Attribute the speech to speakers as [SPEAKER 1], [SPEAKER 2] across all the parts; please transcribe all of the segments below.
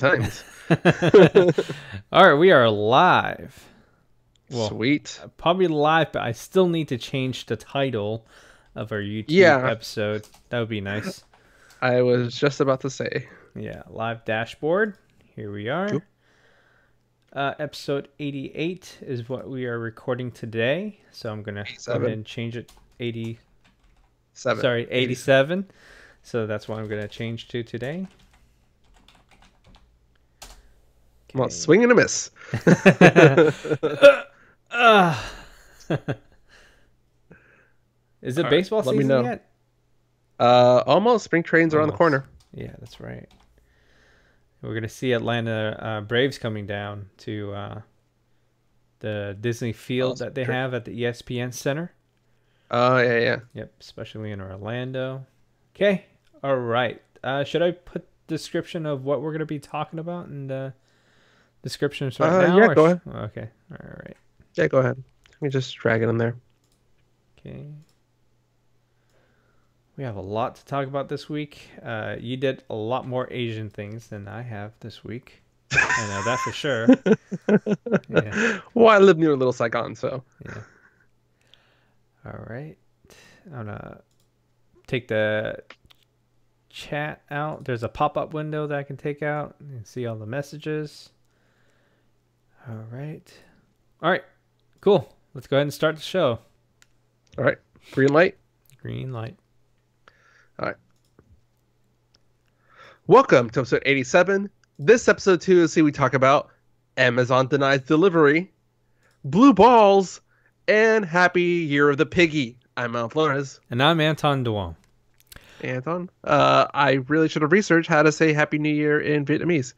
[SPEAKER 1] times.
[SPEAKER 2] All right, we are live. Well,
[SPEAKER 1] Sweet.
[SPEAKER 2] probably live, but I still need to change the title of our YouTube
[SPEAKER 1] Yeah,
[SPEAKER 2] episode. That would be nice.
[SPEAKER 1] I was just about to say.
[SPEAKER 2] Yeah, live dashboard. Here we are.
[SPEAKER 1] Oop,
[SPEAKER 2] Episode 88 is what we are recording today. So I'm going to go ahead
[SPEAKER 1] 87.
[SPEAKER 2] and change it 80.
[SPEAKER 1] 7.
[SPEAKER 2] Sorry, 87. So that's what I'm going to change to today.
[SPEAKER 1] Well,
[SPEAKER 2] Okay.
[SPEAKER 1] swing and a miss.
[SPEAKER 2] Is it
[SPEAKER 1] All right,
[SPEAKER 2] baseball
[SPEAKER 1] let me
[SPEAKER 2] season
[SPEAKER 1] know.
[SPEAKER 2] yet?
[SPEAKER 1] Almost. Spring trains around the
[SPEAKER 2] Almost.
[SPEAKER 1] corner.
[SPEAKER 2] Yeah, that's right. We're gonna see Atlanta Braves coming down to the Disney
[SPEAKER 1] Oh,
[SPEAKER 2] Field that they have at the ESPN Center.
[SPEAKER 1] Oh, yeah.
[SPEAKER 2] Yep, especially in Orlando. Okay, all right. Should I put description of what we're gonna be talking about in the descriptions right now?
[SPEAKER 1] Yeah, go ahead.
[SPEAKER 2] Okay, all right.
[SPEAKER 1] Yeah, go ahead. Let me just drag it in there.
[SPEAKER 2] Okay. We have a lot to talk about this week. You did a lot more Asian things than I have this week. I know that for sure. Yeah.
[SPEAKER 1] Well, I live near Little Saigon, so.
[SPEAKER 2] Yeah. All right. I'm gonna take the chat out. There's a pop-up window that I can take out and see all the messages. All right. All right. Cool. Let's go ahead and start the show.
[SPEAKER 1] All right. Green light.
[SPEAKER 2] Green light.
[SPEAKER 1] All right. Welcome to episode 87. This episode 2OC we talk about Amazon denies delivery, blue balls, and Happy Year of the Piggy. I'm Mount Flores.
[SPEAKER 2] And I'm Anton Duong.
[SPEAKER 1] Anton. I really should have researched how to say Happy New Year in Vietnamese.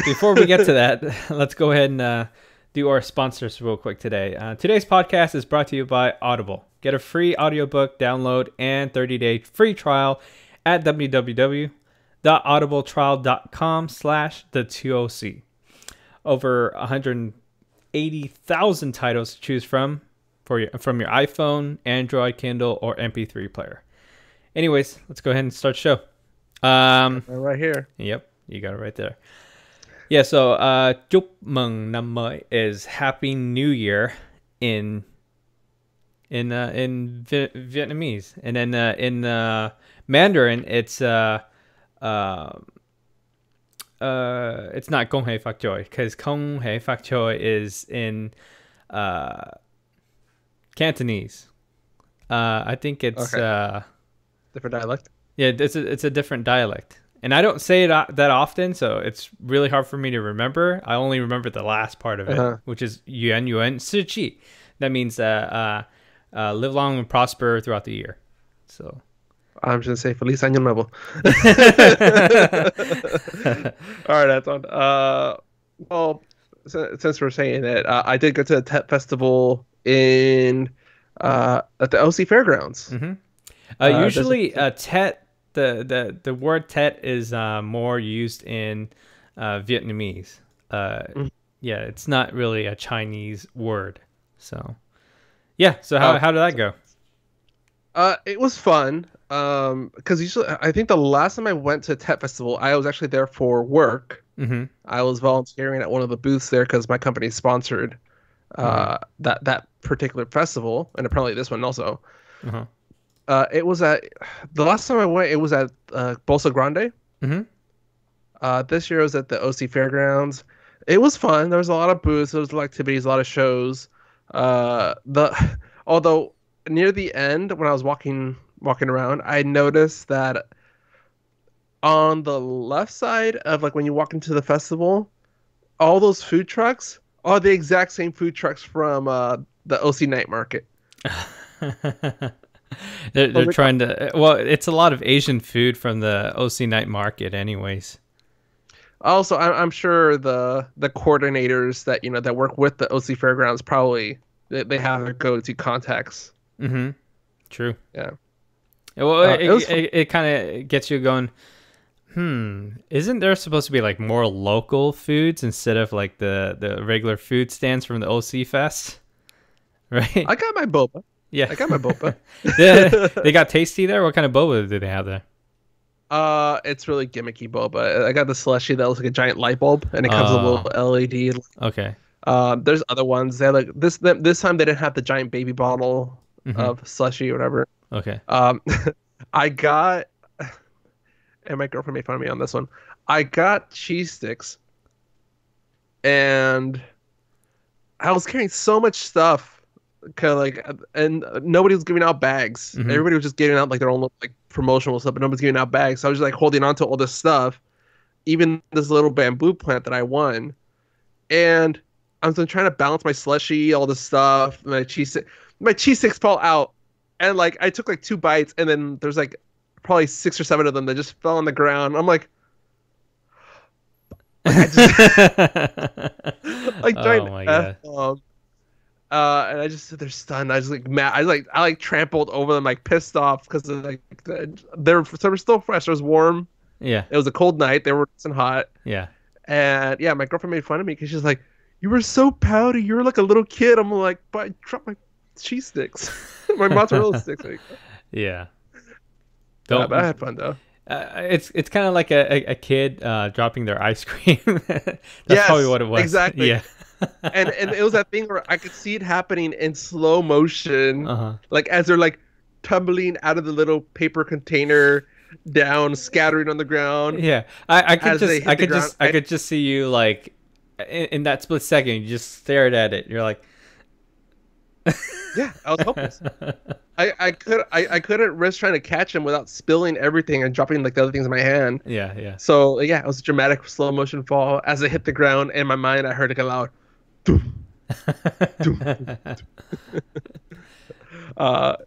[SPEAKER 2] Before we get to that, let's go ahead and do our sponsors real quick today. Today's podcast is brought to you by Audible. Get a free audiobook download and 30-day free trial at www.audibletrial.com/the2OC. Over 180,000 titles to choose from from your iPhone, Android, Kindle, or MP3 player. Anyways, let's go ahead and start the show.
[SPEAKER 1] Right here.
[SPEAKER 2] Yep, you got it right there. Yeah, so chúc mừng năm mới is Happy New Year in Vietnamese, and then in Mandarin it's not Kong Hei Fak Choi, because Kong Hei Fak Choi is in Cantonese. I think it's
[SPEAKER 1] Okay. Different dialect.
[SPEAKER 2] yeah, it's a different dialect. And I don't say it that often, so it's really hard for me to remember. I only remember the last part of it, which is Yuan Yuan Si Chi. That means live long and prosper throughout the year. So
[SPEAKER 1] I'm just gonna say Feliz Año Nuevo. All right, Anton. Well, since we're saying it, I did go to the Tet Festival in at the OC Fairgrounds.
[SPEAKER 2] usually Tet, the word Tet is more used in Vietnamese. Yeah, it's not really a Chinese word. So yeah, so how did that go?
[SPEAKER 1] It was fun. Because usually I think the last time I went to Tet Festival, I was actually there for work. I was volunteering at one of the booths there because my company sponsored that particular festival, and apparently this one also. It was at the last time I went. It was at Bolsa Grande. This year it was at the OC Fairgrounds. It was fun. There was a lot of booths. There was a lot of activities, a lot of shows. Although near the end, when I was walking around, I noticed that on the left side of like when you walk into the festival, all those food trucks are the exact same food trucks from the OC Night Market.
[SPEAKER 2] They're trying to. Well, it's a lot of Asian food from the OC Night Market, anyways.
[SPEAKER 1] Also, I'm sure the coordinators that that work with the OC Fairgrounds probably they have their go-to contacts.
[SPEAKER 2] True.
[SPEAKER 1] Yeah.
[SPEAKER 2] Well, it kind of gets you going. Isn't there supposed to be like more local foods instead of like the regular food stands from the OC Fest? Right.
[SPEAKER 1] I got my boba.
[SPEAKER 2] Yeah.
[SPEAKER 1] I got my boba.
[SPEAKER 2] They got tasty there. What kind of boba do they have there?
[SPEAKER 1] It's really gimmicky boba. I got the slushy that looks like a giant light bulb, and it comes with a little LED.
[SPEAKER 2] Okay.
[SPEAKER 1] There's other ones. They had like this time they didn't have the giant baby bottle
[SPEAKER 2] Mm-hmm.
[SPEAKER 1] of slushy or whatever.
[SPEAKER 2] Okay.
[SPEAKER 1] Um, I got, and my girlfriend made fun of me on this one. I got cheese sticks, and I was carrying so much stuff, and nobody was giving out bags.
[SPEAKER 2] Mm-hmm.
[SPEAKER 1] Everybody was just giving out like their own like promotional stuff, but nobody's giving out bags. So I was just like holding on to all this stuff, even this little bamboo plant that I won, and I was trying to balance my slushy, all this stuff, my cheese sticks fall out, and like I took like 2 bites, and then there's like probably 6 or 7 of them that just fell on the ground. I'm like I just like
[SPEAKER 2] Oh
[SPEAKER 1] giant
[SPEAKER 2] my
[SPEAKER 1] F
[SPEAKER 2] god.
[SPEAKER 1] bomb. And I just they're stunned. I was like mad. I like trampled over them, like pissed off because like they were still fresh. It was warm.
[SPEAKER 2] Yeah.
[SPEAKER 1] It was a cold night. They were nice and hot.
[SPEAKER 2] Yeah.
[SPEAKER 1] And yeah, my girlfriend made fun of me because she's like, "You were so pouty. You were like a little kid." I'm like, "But I dropped my cheese sticks, my mozzarella sticks." Like,
[SPEAKER 2] Yeah.
[SPEAKER 1] yeah, but I
[SPEAKER 2] Don't.
[SPEAKER 1] had fun though.
[SPEAKER 2] It's kind of like a kid dropping their ice cream. That's probably
[SPEAKER 1] Yes,
[SPEAKER 2] what it was.
[SPEAKER 1] exactly.
[SPEAKER 2] Yeah.
[SPEAKER 1] And it was that thing where I could see it happening in slow motion,
[SPEAKER 2] Uh-huh.
[SPEAKER 1] like as they're like tumbling out of the little paper container down, scattering on the ground
[SPEAKER 2] Yeah. I could
[SPEAKER 1] as they
[SPEAKER 2] just I
[SPEAKER 1] hit the
[SPEAKER 2] could
[SPEAKER 1] ground.
[SPEAKER 2] just I could just see you like in that split second you just stared at it. You're like
[SPEAKER 1] Yeah, I was hopeless. I couldn't risk trying to catch him without spilling everything and dropping like the other things in my hand.
[SPEAKER 2] yeah, yeah.
[SPEAKER 1] So yeah, it was a dramatic slow motion fall. As it hit the ground, in my mind, I heard like a loud. Doom, doom.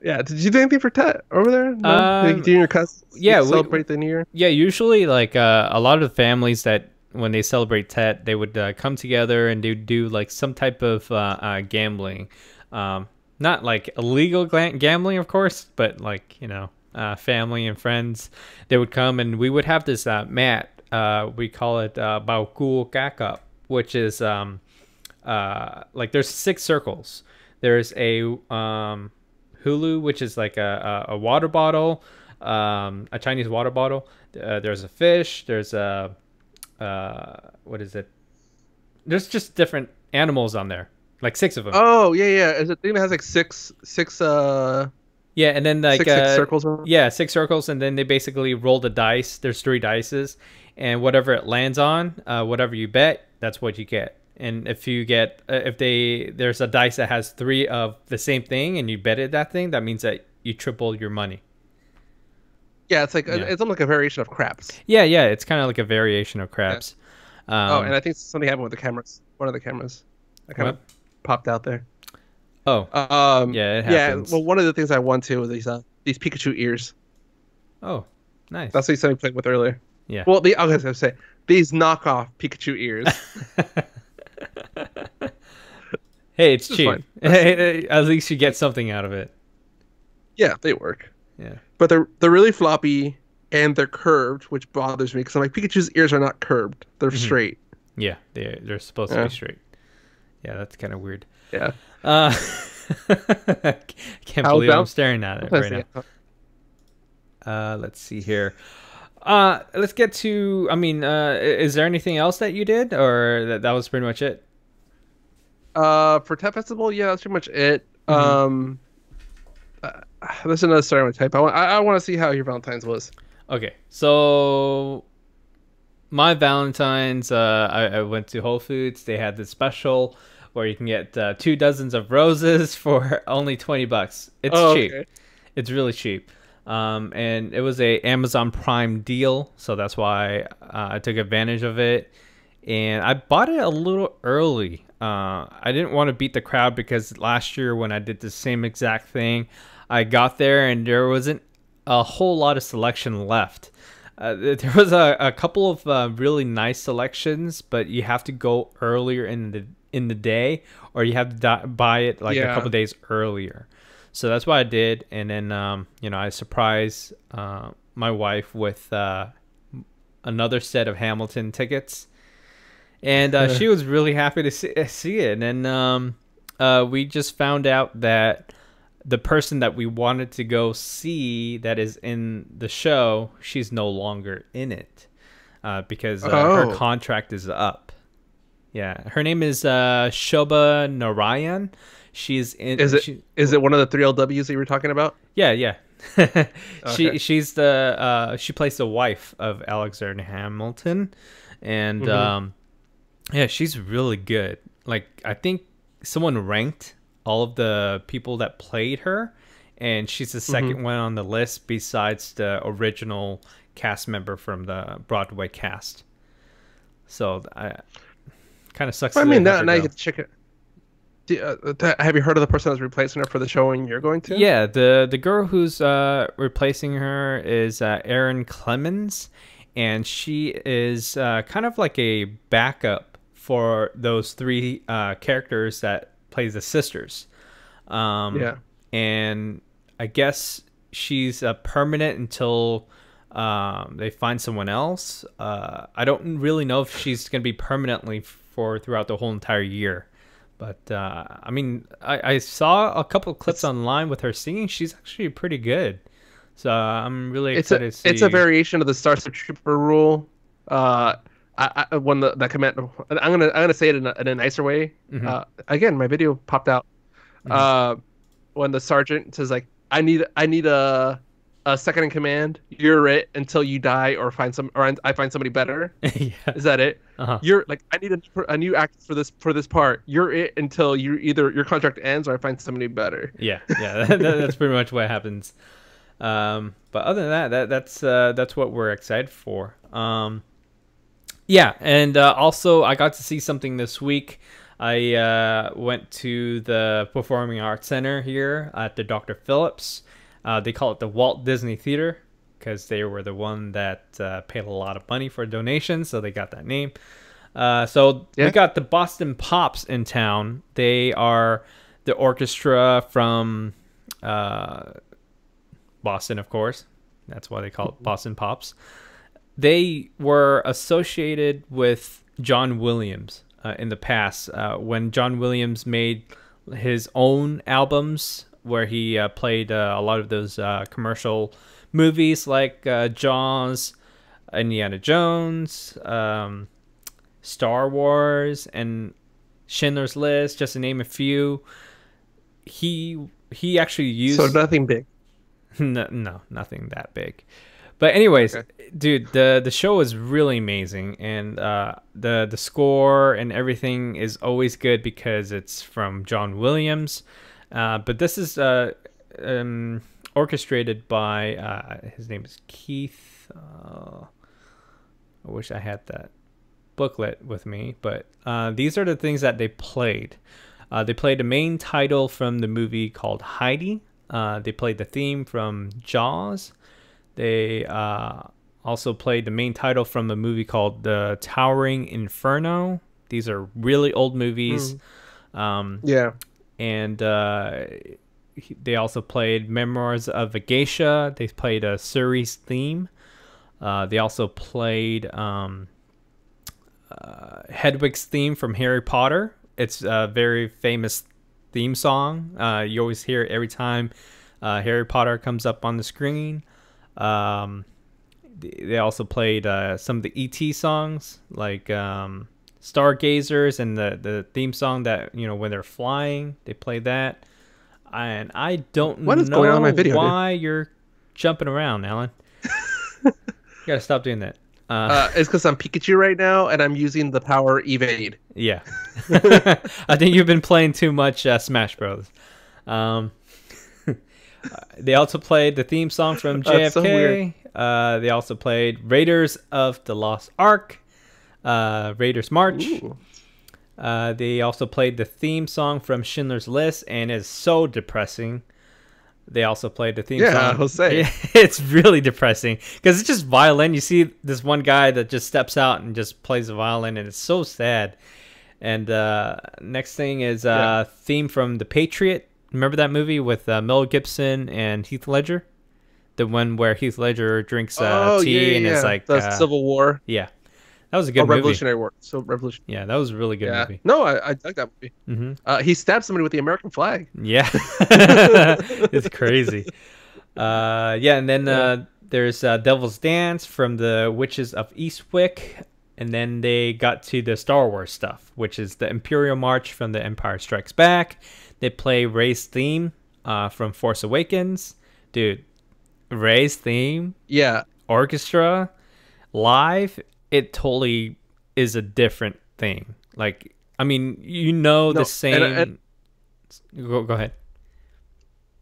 [SPEAKER 1] Yeah. Did you do anything for Tet over there? No. Did you
[SPEAKER 2] Um
[SPEAKER 1] do your cousins
[SPEAKER 2] yeah,
[SPEAKER 1] celebrate the New Year?
[SPEAKER 2] yeah, usually like a lot of families that when they celebrate Tet, they would come together and they would do like some type of gambling. Not like illegal gambling, of course, but like, family and friends, they would come and we would have this mat. We call it Baoku Kakap, which is like there's 6 circles. There's a hulu, which is like a water bottle, a Chinese water bottle. There's a fish. There's a what is it? There's just different animals on there, like 6 of them.
[SPEAKER 1] Oh yeah, yeah. It's a thing that has like six
[SPEAKER 2] Yeah, and then like
[SPEAKER 1] six circles around.
[SPEAKER 2] yeah, 6 circles, and then they basically roll the dice. There's 3 dices, and whatever it lands on, whatever you bet, that's what you get. And if you get there's a dice that has 3 of the same thing, and you betted that thing, that means that you triple your money.
[SPEAKER 1] Yeah, it's like
[SPEAKER 2] Yeah,
[SPEAKER 1] it's almost like a variation of craps.
[SPEAKER 2] yeah, yeah. It's kind of like a variation of
[SPEAKER 1] Yeah.
[SPEAKER 2] craps.
[SPEAKER 1] Oh, and I think something happened with the cameras. One of the cameras, that kind of
[SPEAKER 2] What?
[SPEAKER 1] popped out there.
[SPEAKER 2] Oh, yeah, it
[SPEAKER 1] Yeah.
[SPEAKER 2] happens.
[SPEAKER 1] Well, one of the things I won too was these Pikachu ears.
[SPEAKER 2] Oh, nice.
[SPEAKER 1] That's what you said we played with earlier.
[SPEAKER 2] Yeah.
[SPEAKER 1] Well, I was gonna say these knockoff Pikachu ears.
[SPEAKER 2] Hey, it's
[SPEAKER 1] It's
[SPEAKER 2] cheap.
[SPEAKER 1] fine.
[SPEAKER 2] At least you get something out of it.
[SPEAKER 1] Yeah, they work,
[SPEAKER 2] Yeah.
[SPEAKER 1] but they're really floppy and they're curved, which bothers me because I'm like Pikachu's ears are not curved; they're
[SPEAKER 2] Mhm.
[SPEAKER 1] straight.
[SPEAKER 2] Yeah, they're supposed to
[SPEAKER 1] Yeah.
[SPEAKER 2] be straight. Yeah, that's kind of weird.
[SPEAKER 1] Yeah.
[SPEAKER 2] Uh, I can't
[SPEAKER 1] How's
[SPEAKER 2] believe I'm
[SPEAKER 1] that?
[SPEAKER 2] staring at it
[SPEAKER 1] Sometimes
[SPEAKER 2] right
[SPEAKER 1] they
[SPEAKER 2] now.
[SPEAKER 1] get-
[SPEAKER 2] Let's see here. Let's get to. I mean, is there anything else that you did, or that was pretty much it?
[SPEAKER 1] For Tet Festival, yeah, that's pretty much it.
[SPEAKER 2] Mhm.
[SPEAKER 1] Uh, there's another story I want to type. I want to see how your Valentine's was.
[SPEAKER 2] Okay, so my Valentine's, I went to Whole Foods. They had this special where you can get 2 dozens of roses for only $20. It's
[SPEAKER 1] Oh,
[SPEAKER 2] cheap.
[SPEAKER 1] okay.
[SPEAKER 2] It's really cheap. And it was a Amazon Prime deal, so that's why I took advantage of it. And I bought it a little early. I didn't want to beat the crowd because last year when I did the same exact thing, I got there and there wasn't a whole lot of selection left. There was a couple of really nice selections, but you have to go earlier in the day, or you have to buy it like a
[SPEAKER 1] Yeah.
[SPEAKER 2] couple days earlier. So that's what I did, and then I surprised my wife with another set of Hamilton tickets, and she was really happy to see it. And then we just found out that the person that we wanted to go see that is in the show, she's no longer in it because her
[SPEAKER 1] Oh,
[SPEAKER 2] contract is up. Yeah, her name is Shobha Narayan. She's in.
[SPEAKER 1] is it one of the three LWs that you were talking about?
[SPEAKER 2] Yeah, yeah.
[SPEAKER 1] Okay.
[SPEAKER 2] She's the she plays the wife of Alexander Hamilton, and
[SPEAKER 1] Mm-hmm.
[SPEAKER 2] yeah, she's really good. Like I think someone ranked all of the people that played her, and she's the
[SPEAKER 1] Mm-hmm.
[SPEAKER 2] second one on the list besides the original cast member from the Broadway cast. So I kind of sucks
[SPEAKER 1] I
[SPEAKER 2] to
[SPEAKER 1] mean,
[SPEAKER 2] have her
[SPEAKER 1] now you
[SPEAKER 2] go.
[SPEAKER 1] get to check it. Have you heard of the person that's replacing her for the showing you're going to?
[SPEAKER 2] Yeah, the girl who's replacing her is Erin Clemens, and she is kind of like a backup for those three characters that plays the sisters. Um,
[SPEAKER 1] Yeah.
[SPEAKER 2] and I guess she's permanent until they find someone else. I don't really know if she's going to be permanently for throughout the whole entire year. But I mean, I saw a couple of clips
[SPEAKER 1] It's
[SPEAKER 2] online with her singing. She's actually pretty good. So I'm really excited to
[SPEAKER 1] it's a
[SPEAKER 2] see.
[SPEAKER 1] variation of the Starship Trooper rule. Uh, when the command, I'm gonna say it in a nicer way.
[SPEAKER 2] Hmm.
[SPEAKER 1] Again, my video popped out.
[SPEAKER 2] Hmm.
[SPEAKER 1] Uh, when the sergeant says like, I need a second in command. You're it until you die or I find somebody better.
[SPEAKER 2] Yeah.
[SPEAKER 1] Is that it?
[SPEAKER 2] Uh-huh.
[SPEAKER 1] You're like, I need a new actor for this part. You're it until you either your contract ends or I find somebody better.
[SPEAKER 2] Yeah. Yeah. That's pretty much what happens. But other than that, that's what we're excited for. Yeah, and also I got to see something this week. I went to the Performing Arts Center here at the Dr. Phillips. They call it the Walt Disney Theater because they were the one that paid a lot of money for donations, so they got that name. So we
[SPEAKER 1] Yeah.
[SPEAKER 2] got the Boston Pops in town. They are the orchestra from Boston, of course. That's why they call it Boston Pops. They were associated with John Williams in the past when John Williams made his own albums where he played a lot of those commercial movies like Jaws, Indiana Jones, Star Wars, and Schindler's List, just to name a few. He actually
[SPEAKER 1] So
[SPEAKER 2] used
[SPEAKER 1] nothing big.
[SPEAKER 2] no, nothing that big. But anyways,
[SPEAKER 1] Okay.
[SPEAKER 2] dude, the show is really amazing, and the score and everything is always good because it's from John Williams. But this is orchestrated by his name is Keith. I wish I had that booklet with me, but these are the things that they played. They played the main title from the movie called Heidi. They played the theme from Jaws. They also played the main title from a movie called The Towering Inferno. These are really old movies.
[SPEAKER 1] Yeah.
[SPEAKER 2] And they also played Memoirs of a Geisha. They played a Suri's theme. They also played Hedwig's theme from Harry Potter. It's a very famous theme song. You always hear it every time Harry Potter comes up on the screen. They also played some of the E.T. songs, like Stargazers, and the theme song that, when they're flying, they play that. And I don't
[SPEAKER 1] What is going on in my
[SPEAKER 2] know
[SPEAKER 1] video, dude?
[SPEAKER 2] why you're jumping around, Alan. You gotta stop doing that.
[SPEAKER 1] It's because I'm Pikachu right now and I'm using the power evade.
[SPEAKER 2] Yeah. I think you've been playing too much Smash Bros. Um, they also played the theme song from
[SPEAKER 1] That's so weird.
[SPEAKER 2] JFK. They also played Raiders of the Lost Ark, Raiders March.
[SPEAKER 1] Ooh.
[SPEAKER 2] They also played the theme song from Schindler's List, and it's so depressing. They also played the theme
[SPEAKER 1] Yeah,
[SPEAKER 2] song.
[SPEAKER 1] I'll say.
[SPEAKER 2] It's really depressing because it's just violin. You see this one guy that just steps out and just plays the violin, and it's so sad. And next thing is theme from The Patriot. Remember that movie with Mel Gibson and Heath Ledger? The one where Heath Ledger drinks tea and it's like
[SPEAKER 1] the Civil War.
[SPEAKER 2] yeah. That was a
[SPEAKER 1] Or
[SPEAKER 2] good movie.
[SPEAKER 1] Revolutionary War. So Revolution.
[SPEAKER 2] Yeah, that was a really good
[SPEAKER 1] Yeah.
[SPEAKER 2] movie.
[SPEAKER 1] No, I dug that movie. He stabbed somebody with the American flag.
[SPEAKER 2] Yeah, it's crazy. Yeah, and then
[SPEAKER 1] Yeah.
[SPEAKER 2] there's Devil's Dance from the Witches of Eastwick, and then they got to the Star Wars stuff, which is the Imperial March from The Empire Strikes Back. They play Rey's theme from Force Awakens. Dude, Rey's theme,
[SPEAKER 1] Yeah.
[SPEAKER 2] orchestra, live, it totally is a different thing. Like, I mean, the
[SPEAKER 1] No.
[SPEAKER 2] same. Go ahead.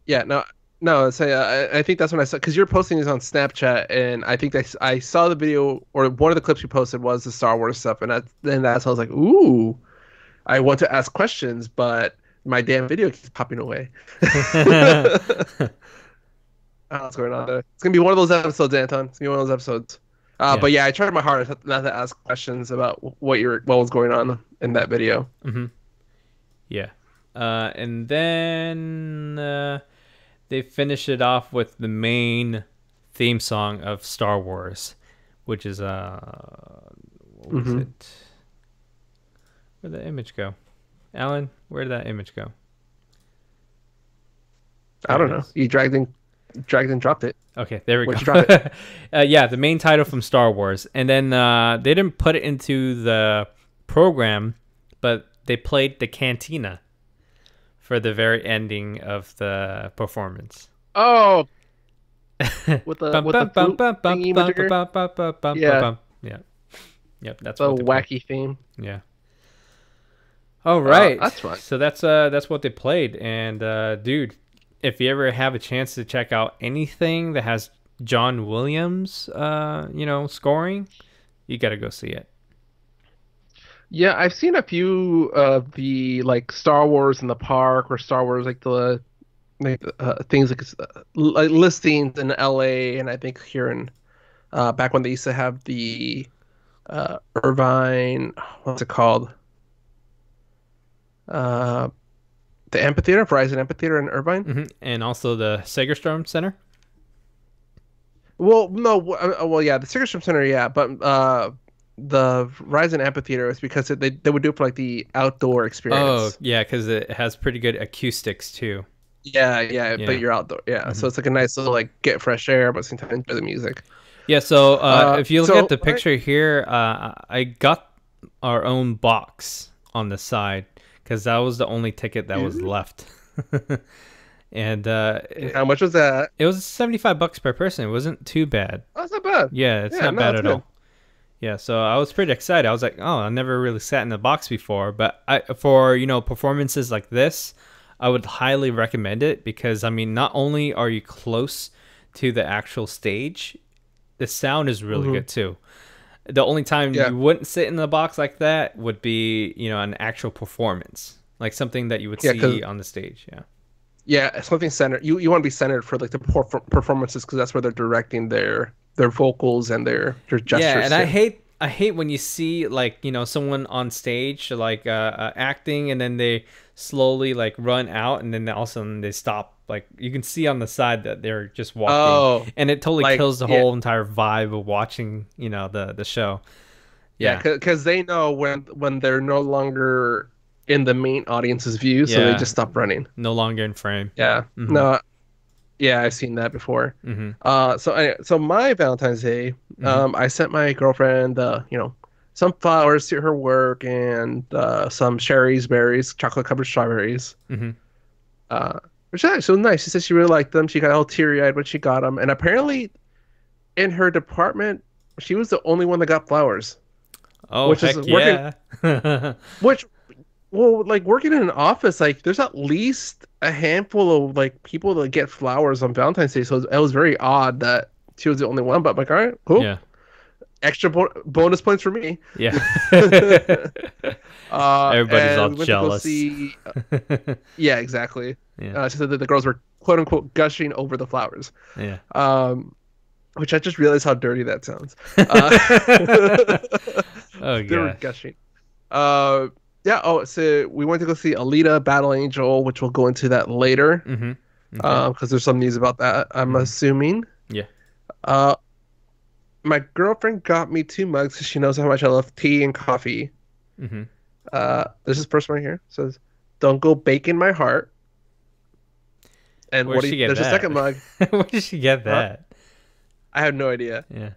[SPEAKER 1] Yeah. No. No. Say. I think that's when I saw because you're posting these on Snapchat, and I think I saw the video or one of the clips you posted was the Star Wars stuff, and that's I was like, ooh, I want to ask questions, but my damn video keeps popping away. I don't know what's going on there. It's gonna be one of those episodes, Anton. It's gonna be one of those episodes.
[SPEAKER 2] Yeah.
[SPEAKER 1] But yeah, I tried my hardest not to ask questions about what was going on in that video.
[SPEAKER 2] Yeah. And then they finish it off with the main theme song of Star Wars, which is what was it? Where'd the image go? Alan, where did that image go?
[SPEAKER 1] I don't know. You dragged and dropped it.
[SPEAKER 2] Okay, there we
[SPEAKER 1] Where'd
[SPEAKER 2] go.
[SPEAKER 1] you drop it?
[SPEAKER 2] Yeah, the main title from Star Wars. And then they didn't put it into the program, but they played the cantina for the very ending of the performance.
[SPEAKER 1] Oh, with the flute thingy-majigger? Yeah.
[SPEAKER 2] Yeah. Yep, that's
[SPEAKER 1] The
[SPEAKER 2] what they
[SPEAKER 1] wacky
[SPEAKER 2] played.
[SPEAKER 1] theme.
[SPEAKER 2] Yeah. All right.
[SPEAKER 1] That's fun.
[SPEAKER 2] So that's what they played. And dude, if you ever have a chance to check out anything that has John Williams scoring, you got to go see it.
[SPEAKER 1] Yeah, I've seen a few of the like Star Wars in the park or Star Wars like the things like listings in LA, and I think here in back when they used to have the Irvine, what's it called? The amphitheater, Verizon Amphitheater in Irvine.
[SPEAKER 2] And also the Segerstrom Center.
[SPEAKER 1] Well, no, well, yeah, the Segerstrom Center, yeah, but the Verizon Amphitheater is because they would do it for like the outdoor experience.
[SPEAKER 2] Oh, yeah, because it has pretty good acoustics too.
[SPEAKER 1] Yeah, but you're outdoor. Yeah, so it's like a nice little like get fresh air, but at the same time enjoy the music.
[SPEAKER 2] Yeah, so if you look at the picture here, I got our own box on the side because that was the only ticket that was left. And
[SPEAKER 1] how much was that?
[SPEAKER 2] It was $75 per person. It wasn't too bad.
[SPEAKER 1] Oh, that's not bad.
[SPEAKER 2] Yeah, it's not bad at all. Yeah, so I was pretty excited. I was like, oh, I never really sat in the box before, but for performances like this, I would highly recommend it because I mean, not only are you close to the actual stage, the sound is really good too. The only time you wouldn't sit in the box like that would be, an actual performance, like something that you would see on the stage. Yeah.
[SPEAKER 1] Yeah, something centered. You want to be centered for like the performances because that's where they're directing their vocals and their gestures.
[SPEAKER 2] Yeah, and I hate when you see like someone on stage like acting and then they slowly like run out and then all of a sudden they stop. Like you can see on the side that they're just walking, and it totally kills the whole entire vibe of watching the show.
[SPEAKER 1] Yeah, because they know when they're no longer in the main audience's view, so they just stop running.
[SPEAKER 2] No longer in frame.
[SPEAKER 1] Yeah. No. Yeah, I've seen that before. So my Valentine's Day, I sent my girlfriend, some flowers to her work and some Sherry's berries, chocolate covered strawberries. Which actually was nice. She said she really liked them. She got all teary eyed when she got them, and apparently, in her department, she was the only one that got flowers.
[SPEAKER 2] Oh, heck yeah!
[SPEAKER 1] Well, like working in an office, like there's at least a handful of like people that get flowers on Valentine's Day. So it was very odd that she was the only one. But I'm like, all right, cool.
[SPEAKER 2] Yeah.
[SPEAKER 1] Extra bonus points for me.
[SPEAKER 2] Yeah. Everybody's all jealous.
[SPEAKER 1] Yeah, exactly.
[SPEAKER 2] Yeah.
[SPEAKER 1] She said that the girls were quote unquote gushing over the flowers.
[SPEAKER 2] Yeah.
[SPEAKER 1] Which I just realized how dirty that sounds.
[SPEAKER 2] Oh,
[SPEAKER 1] they were gushing. Yeah. Oh, so we went to go see Alita: Battle Angel, which we'll go into that later. Because there's some news about that. I'm assuming.
[SPEAKER 2] Yeah.
[SPEAKER 1] My girlfriend got me 2 mugs because she knows how much I love tea and coffee.
[SPEAKER 2] Mm-hmm.
[SPEAKER 1] There's this person right here. It says, "Don't go baking my heart." And
[SPEAKER 2] Where'd she get
[SPEAKER 1] there's a second
[SPEAKER 2] that?
[SPEAKER 1] mug.
[SPEAKER 2] Where did she get
[SPEAKER 1] Huh?
[SPEAKER 2] that?
[SPEAKER 1] I have no idea.
[SPEAKER 2] Yeah.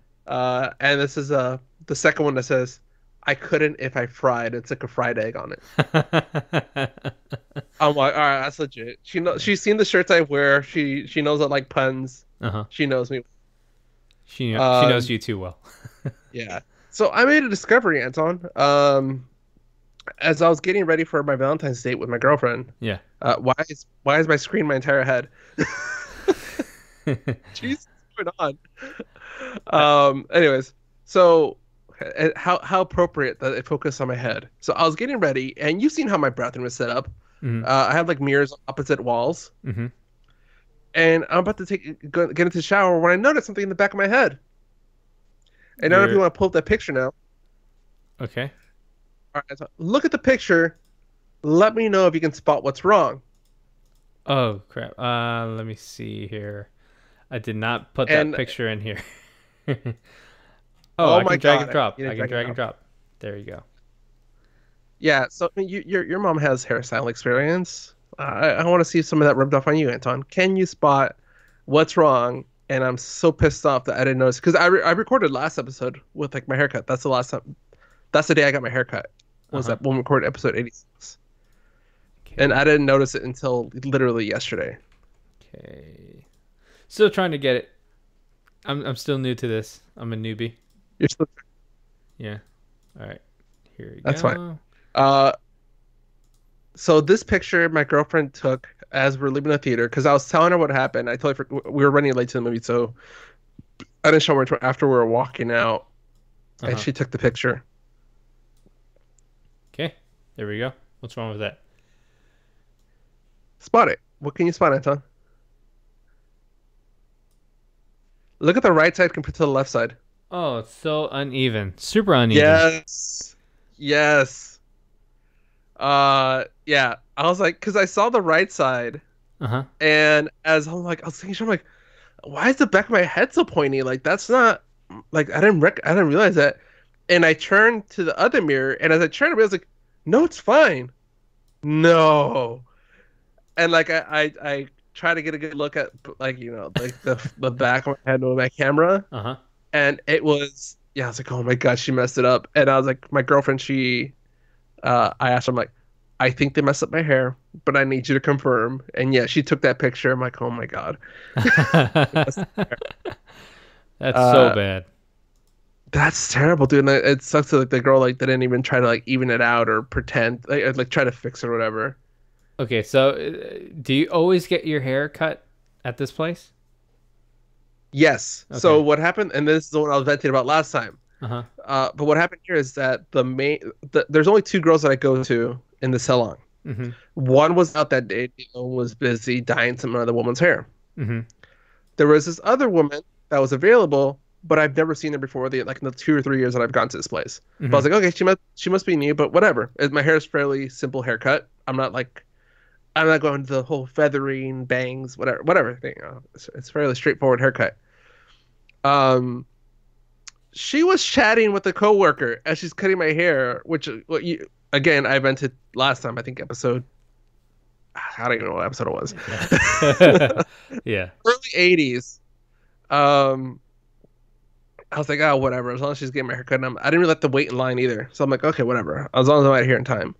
[SPEAKER 1] And this is the second one that says, "I couldn't if I fried." It's like a fried egg on it. I'm like, all right, that's legit. She's seen the shirts I wear. She knows I like puns.
[SPEAKER 2] Uh-huh.
[SPEAKER 1] She knows me.
[SPEAKER 2] She knows
[SPEAKER 1] Um,
[SPEAKER 2] you too well.
[SPEAKER 1] yeah. So I made a discovery, Anton. As I was getting ready for my Valentine's date with my girlfriend,
[SPEAKER 2] Yeah.
[SPEAKER 1] why is my screen my entire head? Jeez, what's going on? Anyways, so how appropriate that it focused on my head. So I was getting ready, and you've seen how my bathroom is set up.
[SPEAKER 2] Mm-hmm.
[SPEAKER 1] I have like mirrors on opposite walls,
[SPEAKER 2] Mm-hmm.
[SPEAKER 1] and I'm about to get into the shower when I notice something in the back of my head. And I don't know if you
[SPEAKER 2] You're
[SPEAKER 1] want to pull up that picture now.
[SPEAKER 2] okay.
[SPEAKER 1] All right, so look at the picture. Let me know if you can spot what's wrong.
[SPEAKER 2] Oh crap. Let me see here. I did not put that
[SPEAKER 1] And
[SPEAKER 2] picture in here. Oh,
[SPEAKER 1] oh
[SPEAKER 2] I
[SPEAKER 1] my
[SPEAKER 2] can drag and
[SPEAKER 1] God,
[SPEAKER 2] drop.
[SPEAKER 1] you
[SPEAKER 2] I
[SPEAKER 1] didn't
[SPEAKER 2] can
[SPEAKER 1] drag it
[SPEAKER 2] drag and
[SPEAKER 1] out.
[SPEAKER 2] drop. There you go.
[SPEAKER 1] Yeah, so I mean, your mom has hairstyle experience. I want to see some of that rubbed off on you, Anton. Can you spot what's wrong? And I'm so pissed off that I didn't notice because I recorded last episode with like my haircut. That's the last time. That's the day I got my haircut. Was
[SPEAKER 2] Uh-huh.
[SPEAKER 1] that when we recorded episode 86? And
[SPEAKER 2] Okay.
[SPEAKER 1] I didn't notice it until literally yesterday.
[SPEAKER 2] Okay. Still trying to get it. I'm still new to this. I'm a newbie.
[SPEAKER 1] You're still,
[SPEAKER 2] Yeah. All right. Here we
[SPEAKER 1] that's fine.
[SPEAKER 2] go.
[SPEAKER 1] Uh, so this picture my girlfriend took as we're leaving the theater because I was telling her what happened. I told her we were running late to the movie, so I didn't show her until after we were walking out, and
[SPEAKER 2] Uh-huh.
[SPEAKER 1] she took the picture.
[SPEAKER 2] Okay. There we go. What's wrong with that?
[SPEAKER 1] Spot it. What can you spot, Anton? Look at the right side compared to the left side.
[SPEAKER 2] Oh, it's so uneven. Super uneven.
[SPEAKER 1] Yes. Yes. Yeah. I was like, because I saw the right side,
[SPEAKER 2] Uh-huh.
[SPEAKER 1] and as I was thinking, I'm like, why is the back of my head so pointy? Like that's not like I didn't realize that. And I turned to the other mirror, and as I turned, I was like, no, it's fine. No. And like I try to get a good look at like like the back of my head with my camera,
[SPEAKER 2] Uh-huh.
[SPEAKER 1] and it was yeah. I was like, oh my god, she messed it up. And I was like, my girlfriend, I asked her, I'm like, I think they messed up my hair, but I need you to confirm. And yeah, she took that picture. I'm like, oh my god.
[SPEAKER 2] That's so
[SPEAKER 1] Uh,
[SPEAKER 2] bad.
[SPEAKER 1] that's terrible, dude. And it sucks that like the girl like didn't even try to like even it out or pretend like try to fix it or whatever.
[SPEAKER 2] Okay, so do you always get your hair cut at this place?
[SPEAKER 1] Yes. So
[SPEAKER 2] Okay.
[SPEAKER 1] what happened, and this is the one I was venting about last time.
[SPEAKER 2] Uh-huh.
[SPEAKER 1] But what happened here is that there's only two girls that I go to in the salon.
[SPEAKER 2] Mm-hmm.
[SPEAKER 1] One was out that day, the other one was busy dyeing some other woman's hair.
[SPEAKER 2] Mm-hmm.
[SPEAKER 1] There was this other woman that was available, but I've never seen her before like in the 2 or 3 years that I've gone to this place. But I
[SPEAKER 2] Mm-hmm.
[SPEAKER 1] was like, okay, she must be new, but whatever. My hair is fairly simple haircut. I'm not going to the whole feathering, bangs, whatever thing. It's fairly straightforward haircut. Um, she was chatting with a coworker as she's cutting my hair, which again I vented last time. I think episode. I don't even know what episode it was.
[SPEAKER 2] Yeah. Yeah.
[SPEAKER 1] Early '80s. Um, I was like, oh, whatever. As long as she's getting my haircut, I didn't really let the wait in line either. So I'm like, okay, whatever. As long as I'm out here in time.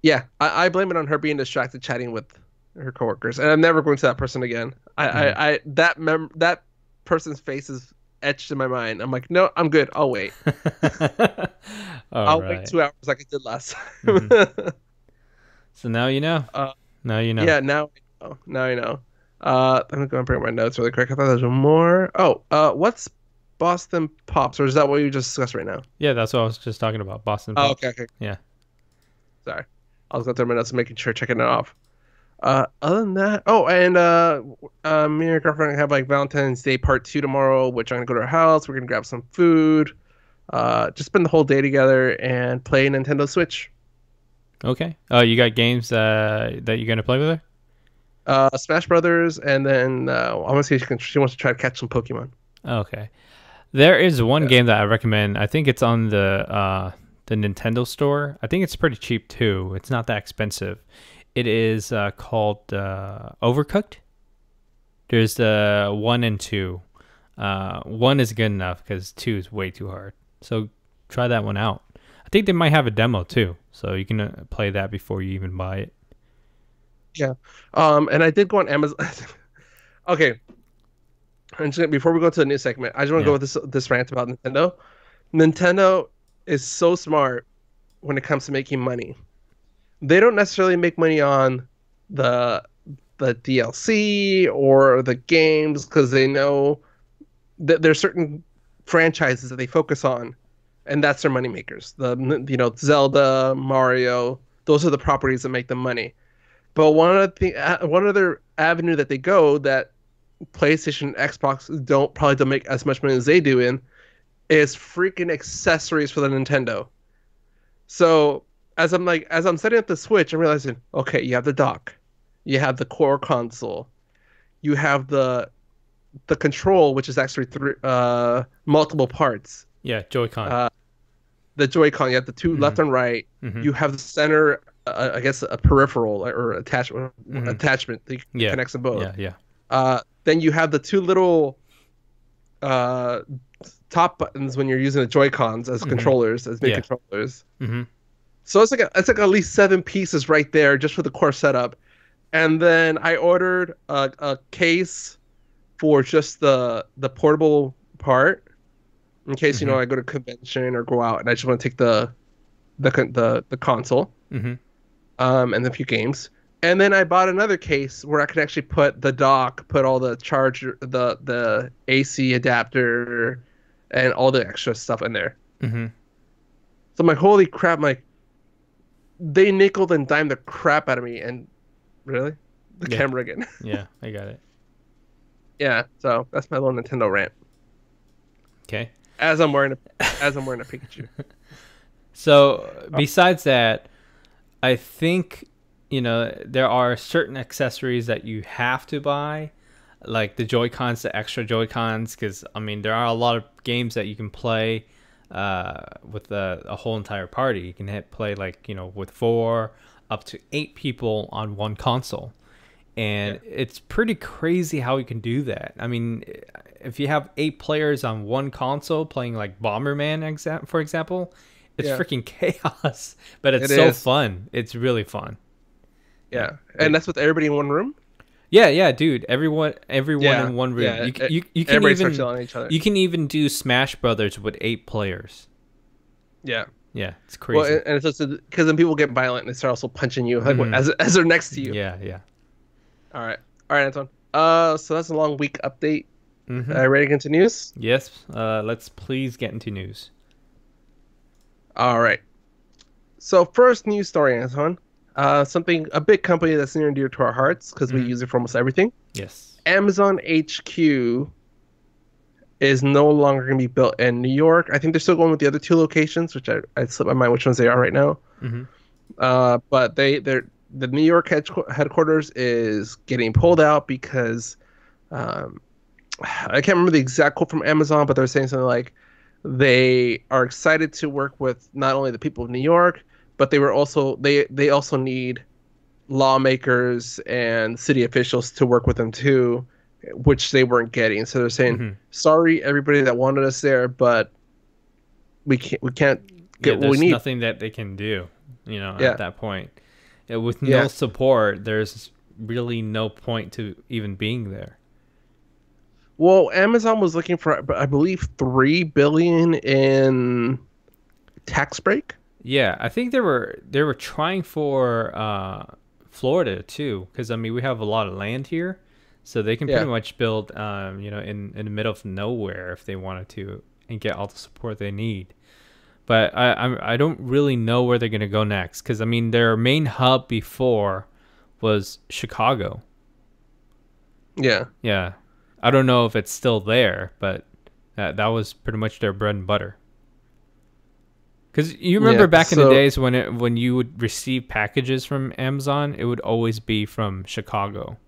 [SPEAKER 1] Yeah, I blame it on her being distracted chatting with her coworkers, and I'm never going to that person again.
[SPEAKER 2] Mm-hmm.
[SPEAKER 1] That person's face is etched in my mind. I'm like, no, I'm good. I'll wait.
[SPEAKER 2] All
[SPEAKER 1] I'll wait
[SPEAKER 2] right.
[SPEAKER 1] 2 hours like I did last
[SPEAKER 2] Mm-hmm.
[SPEAKER 1] time.
[SPEAKER 2] So now you know.
[SPEAKER 1] uh,
[SPEAKER 2] Now you know.
[SPEAKER 1] yeah, now I know. Now I know. Let me go and bring up my notes really quick. I thought there was more. Oh, what's Boston Pops, or is that what you just discussed right now?
[SPEAKER 2] Yeah, that's what I was just talking about. Boston
[SPEAKER 1] Oh, okay,
[SPEAKER 2] Pops.
[SPEAKER 1] okay.
[SPEAKER 2] Yeah.
[SPEAKER 1] Sorry. I was going through my notes and making sure, checking it off. Other than that, oh, and me and my girlfriend have like Valentine's Day part 2 tomorrow, which I'm gonna go to her house. We're gonna grab some food, just spend the whole day together and play Nintendo Switch.
[SPEAKER 2] Okay. Oh, you got games that you're gonna play with her?
[SPEAKER 1] Smash Brothers, and then I want to see if she wants to try to catch some Pokemon.
[SPEAKER 2] Okay. There is one
[SPEAKER 1] Yeah.
[SPEAKER 2] game that I recommend. I think it's on the Nintendo store. I think it's pretty cheap too. It's not that expensive. It is called Overcooked. There's the 1 and 2. One is good enough because 2 is way too hard. So try that one out. I think they might have a demo too, so you can play that before you even buy it.
[SPEAKER 1] Yeah. And I did go on Amazon. Okay. Before we go to the new segment, I just want to go
[SPEAKER 2] Yeah.
[SPEAKER 1] with this rant about Nintendo. Nintendo is so smart when it comes to making money. They don't necessarily make money on the the DLC or the games because they know that there's certain franchises that they focus on, and that's their money makers. Zelda, Mario, those are the properties that make them money. But one other avenue that they go that PlayStation, Xbox don't make as much money as they do in is freaking accessories for the Nintendo. So as I'm setting up the Switch, I'm realizing, okay, you have the dock, you have the core console, you have the control, which is actually multiple parts.
[SPEAKER 2] Yeah, Joy-Con.
[SPEAKER 1] Uh, the Joy-Con, you have the two
[SPEAKER 2] Mm-hmm.
[SPEAKER 1] left and right.
[SPEAKER 2] Mm-hmm.
[SPEAKER 1] You have the center, I guess, a peripheral or
[SPEAKER 2] Mm-hmm.
[SPEAKER 1] attachment that
[SPEAKER 2] Yeah.
[SPEAKER 1] connects them both.
[SPEAKER 2] Yeah. Yeah.
[SPEAKER 1] Then you have the two little uh, top buttons when you're using the Joy-Cons as
[SPEAKER 2] Mm-hmm.
[SPEAKER 1] controllers, as mid
[SPEAKER 2] Yeah.
[SPEAKER 1] controllers.
[SPEAKER 2] Mm-hmm.
[SPEAKER 1] So it's like at least 7 pieces right there just for the core setup. And then I ordered a case for just the portable part in case
[SPEAKER 2] Mm-hmm.
[SPEAKER 1] I go to a convention or go out and I just want to take the console
[SPEAKER 2] Mm-hmm.
[SPEAKER 1] and a few games. And then I bought another case where I could actually put the dock, put all the charger, the AC adapter, and all the extra stuff in there.
[SPEAKER 2] Mm-hmm.
[SPEAKER 1] So I'm like, holy crap! I'm like, they nickel and dime the crap out of me, and really, the
[SPEAKER 2] Yeah.
[SPEAKER 1] camera again.
[SPEAKER 2] Yeah. I got it.
[SPEAKER 1] Yeah, so that's my little Nintendo rant.
[SPEAKER 2] Okay.
[SPEAKER 1] As I'm wearing a Pikachu.
[SPEAKER 2] So besides that, I think there are certain accessories that you have to buy, like the Joy Cons, the extra Joy Cons, because I mean there are a lot of games that you can play with a whole entire party. You can play like with 4 up to 8 people on one console, and
[SPEAKER 1] Yeah.
[SPEAKER 2] it's pretty crazy how you can do that. I mean, if you have 8 players on one console playing like Bomberman, for example, it's
[SPEAKER 1] Yeah,
[SPEAKER 2] freaking chaos, but it's
[SPEAKER 1] it
[SPEAKER 2] so
[SPEAKER 1] is.
[SPEAKER 2] fun. It's really fun. Yeah.
[SPEAKER 1] Yeah, and that's with everybody in one room.
[SPEAKER 2] Yeah, dude. Everyone
[SPEAKER 1] Yeah,
[SPEAKER 2] in one room.
[SPEAKER 1] yeah.
[SPEAKER 2] You can
[SPEAKER 1] Everybody starts
[SPEAKER 2] even
[SPEAKER 1] yelling at each other.
[SPEAKER 2] do Smash Brothers with 8 players.
[SPEAKER 1] Yeah.
[SPEAKER 2] Yeah, it's
[SPEAKER 1] Well,
[SPEAKER 2] crazy.
[SPEAKER 1] and it's just because then people get violent and they start also punching you like
[SPEAKER 2] Hmm.
[SPEAKER 1] as they're next to you.
[SPEAKER 2] Yeah, yeah.
[SPEAKER 1] All right, Anton. So that's a long week update.
[SPEAKER 2] Hmm.
[SPEAKER 1] Ready to get into news?
[SPEAKER 2] Yes. Let's please get into news.
[SPEAKER 1] All right. So first news story, Anton. A big company that's near and dear to our hearts because we
[SPEAKER 2] Mhm.
[SPEAKER 1] use it for almost everything.
[SPEAKER 2] Yes.
[SPEAKER 1] Amazon HQ is no longer going to be built in New York. I think they're still going with the other two locations, which I slipped my mind which ones they are right now.
[SPEAKER 2] Hmm.
[SPEAKER 1] But the New York headquarters is getting pulled out because I can't remember the exact quote from Amazon, but they're saying something like they are excited to work with not only the people of New York, but they also need lawmakers and city officials to work with them too, which they weren't getting. So they're saying,
[SPEAKER 2] Hmm.
[SPEAKER 1] sorry, everybody that wanted us there, but we can't
[SPEAKER 2] Yeah,
[SPEAKER 1] get what we
[SPEAKER 2] there's
[SPEAKER 1] need.
[SPEAKER 2] nothing that they can do,
[SPEAKER 1] Yeah,
[SPEAKER 2] at that point. With no
[SPEAKER 1] yeah.
[SPEAKER 2] support, there's really no point to even being there.
[SPEAKER 1] Well, Amazon was looking for, I believe, 3 billion in tax break.
[SPEAKER 2] Yeah, I think they were trying for Florida too, because I mean we have a lot of land here, so they can
[SPEAKER 1] Yeah.
[SPEAKER 2] pretty much build in the middle of nowhere if they wanted to and get all the support they need. But I don't really know where they're gonna go next, because I mean their main hub before was Chicago.
[SPEAKER 1] Yeah.
[SPEAKER 2] Yeah, I don't know if it's still there, but that was pretty much their bread and butter. Because you remember
[SPEAKER 1] Yeah.
[SPEAKER 2] back in the
[SPEAKER 1] So
[SPEAKER 2] days when you would receive packages from Amazon, it would always be from Chicago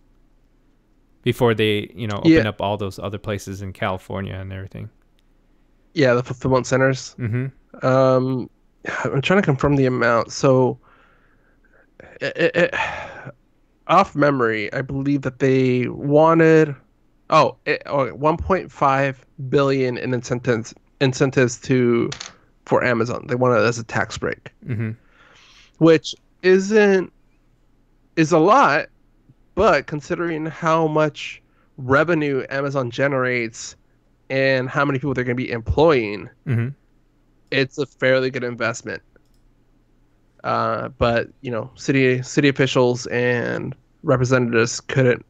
[SPEAKER 2] before they
[SPEAKER 1] yeah,
[SPEAKER 2] open up all those other places in California and everything.
[SPEAKER 1] Yeah, the fulfillment centers.
[SPEAKER 2] Mm-hmm.
[SPEAKER 1] Um, I'm trying to confirm the amount. So, it, off memory, I believe that they wanted 1.5 billion in incentives to for Amazon. They wanted it as a tax break,
[SPEAKER 2] Mm-hmm.
[SPEAKER 1] which isn't is a lot, but considering how much revenue Amazon generates and how many people they're going to be employing,
[SPEAKER 2] Mm-hmm.
[SPEAKER 1] it's a fairly good investment. But city officials and representatives couldn't.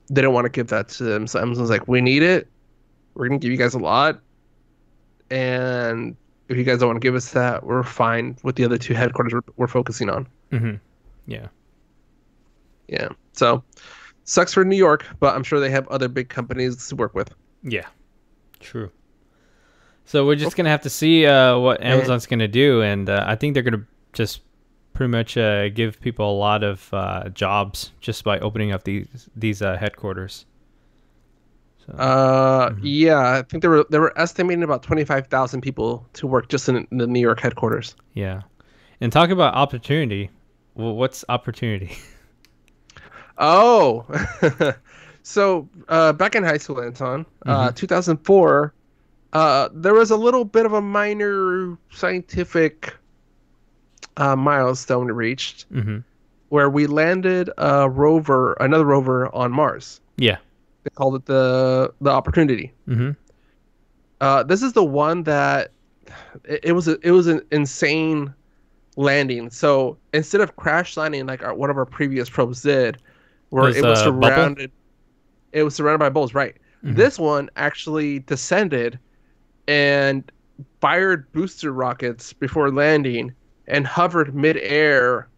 [SPEAKER 1] They don't want to give that to them. So Amazon's like, we need it. We're gonna give you guys a lot, and if you guys don't want to give us that, we're fine with the other two headquarters we're focusing on.
[SPEAKER 2] Mm-hmm. Yeah.
[SPEAKER 1] Yeah. So sucks for New York, but I'm sure they have other big companies to work with.
[SPEAKER 2] Yeah. True. So we're just gonna have to see what Amazon's gonna do, and I think they're gonna just pretty much give people a lot of jobs just by opening up these headquarters. So,
[SPEAKER 1] Yeah, I think they were estimating about 25,000 people to work just in the New York headquarters.
[SPEAKER 2] yeah, and talk about opportunity. Well, what's opportunity?
[SPEAKER 1] Oh, so back in high school, Anton,
[SPEAKER 2] Mm-hmm.
[SPEAKER 1] 2004, there was a little bit of a minor scientific milestone reached
[SPEAKER 2] Mm-hmm.
[SPEAKER 1] where we landed another rover on Mars.
[SPEAKER 2] Yeah.
[SPEAKER 1] They called it the Opportunity.
[SPEAKER 2] Mm-hmm.
[SPEAKER 1] This is the one that it was an insane landing. So instead of crash landing like one of our previous probes did, where
[SPEAKER 2] Was a bubble?
[SPEAKER 1] it was surrounded by bubbles, right?
[SPEAKER 2] Mm-hmm.
[SPEAKER 1] This one actually descended and fired booster rockets before landing and hovered midair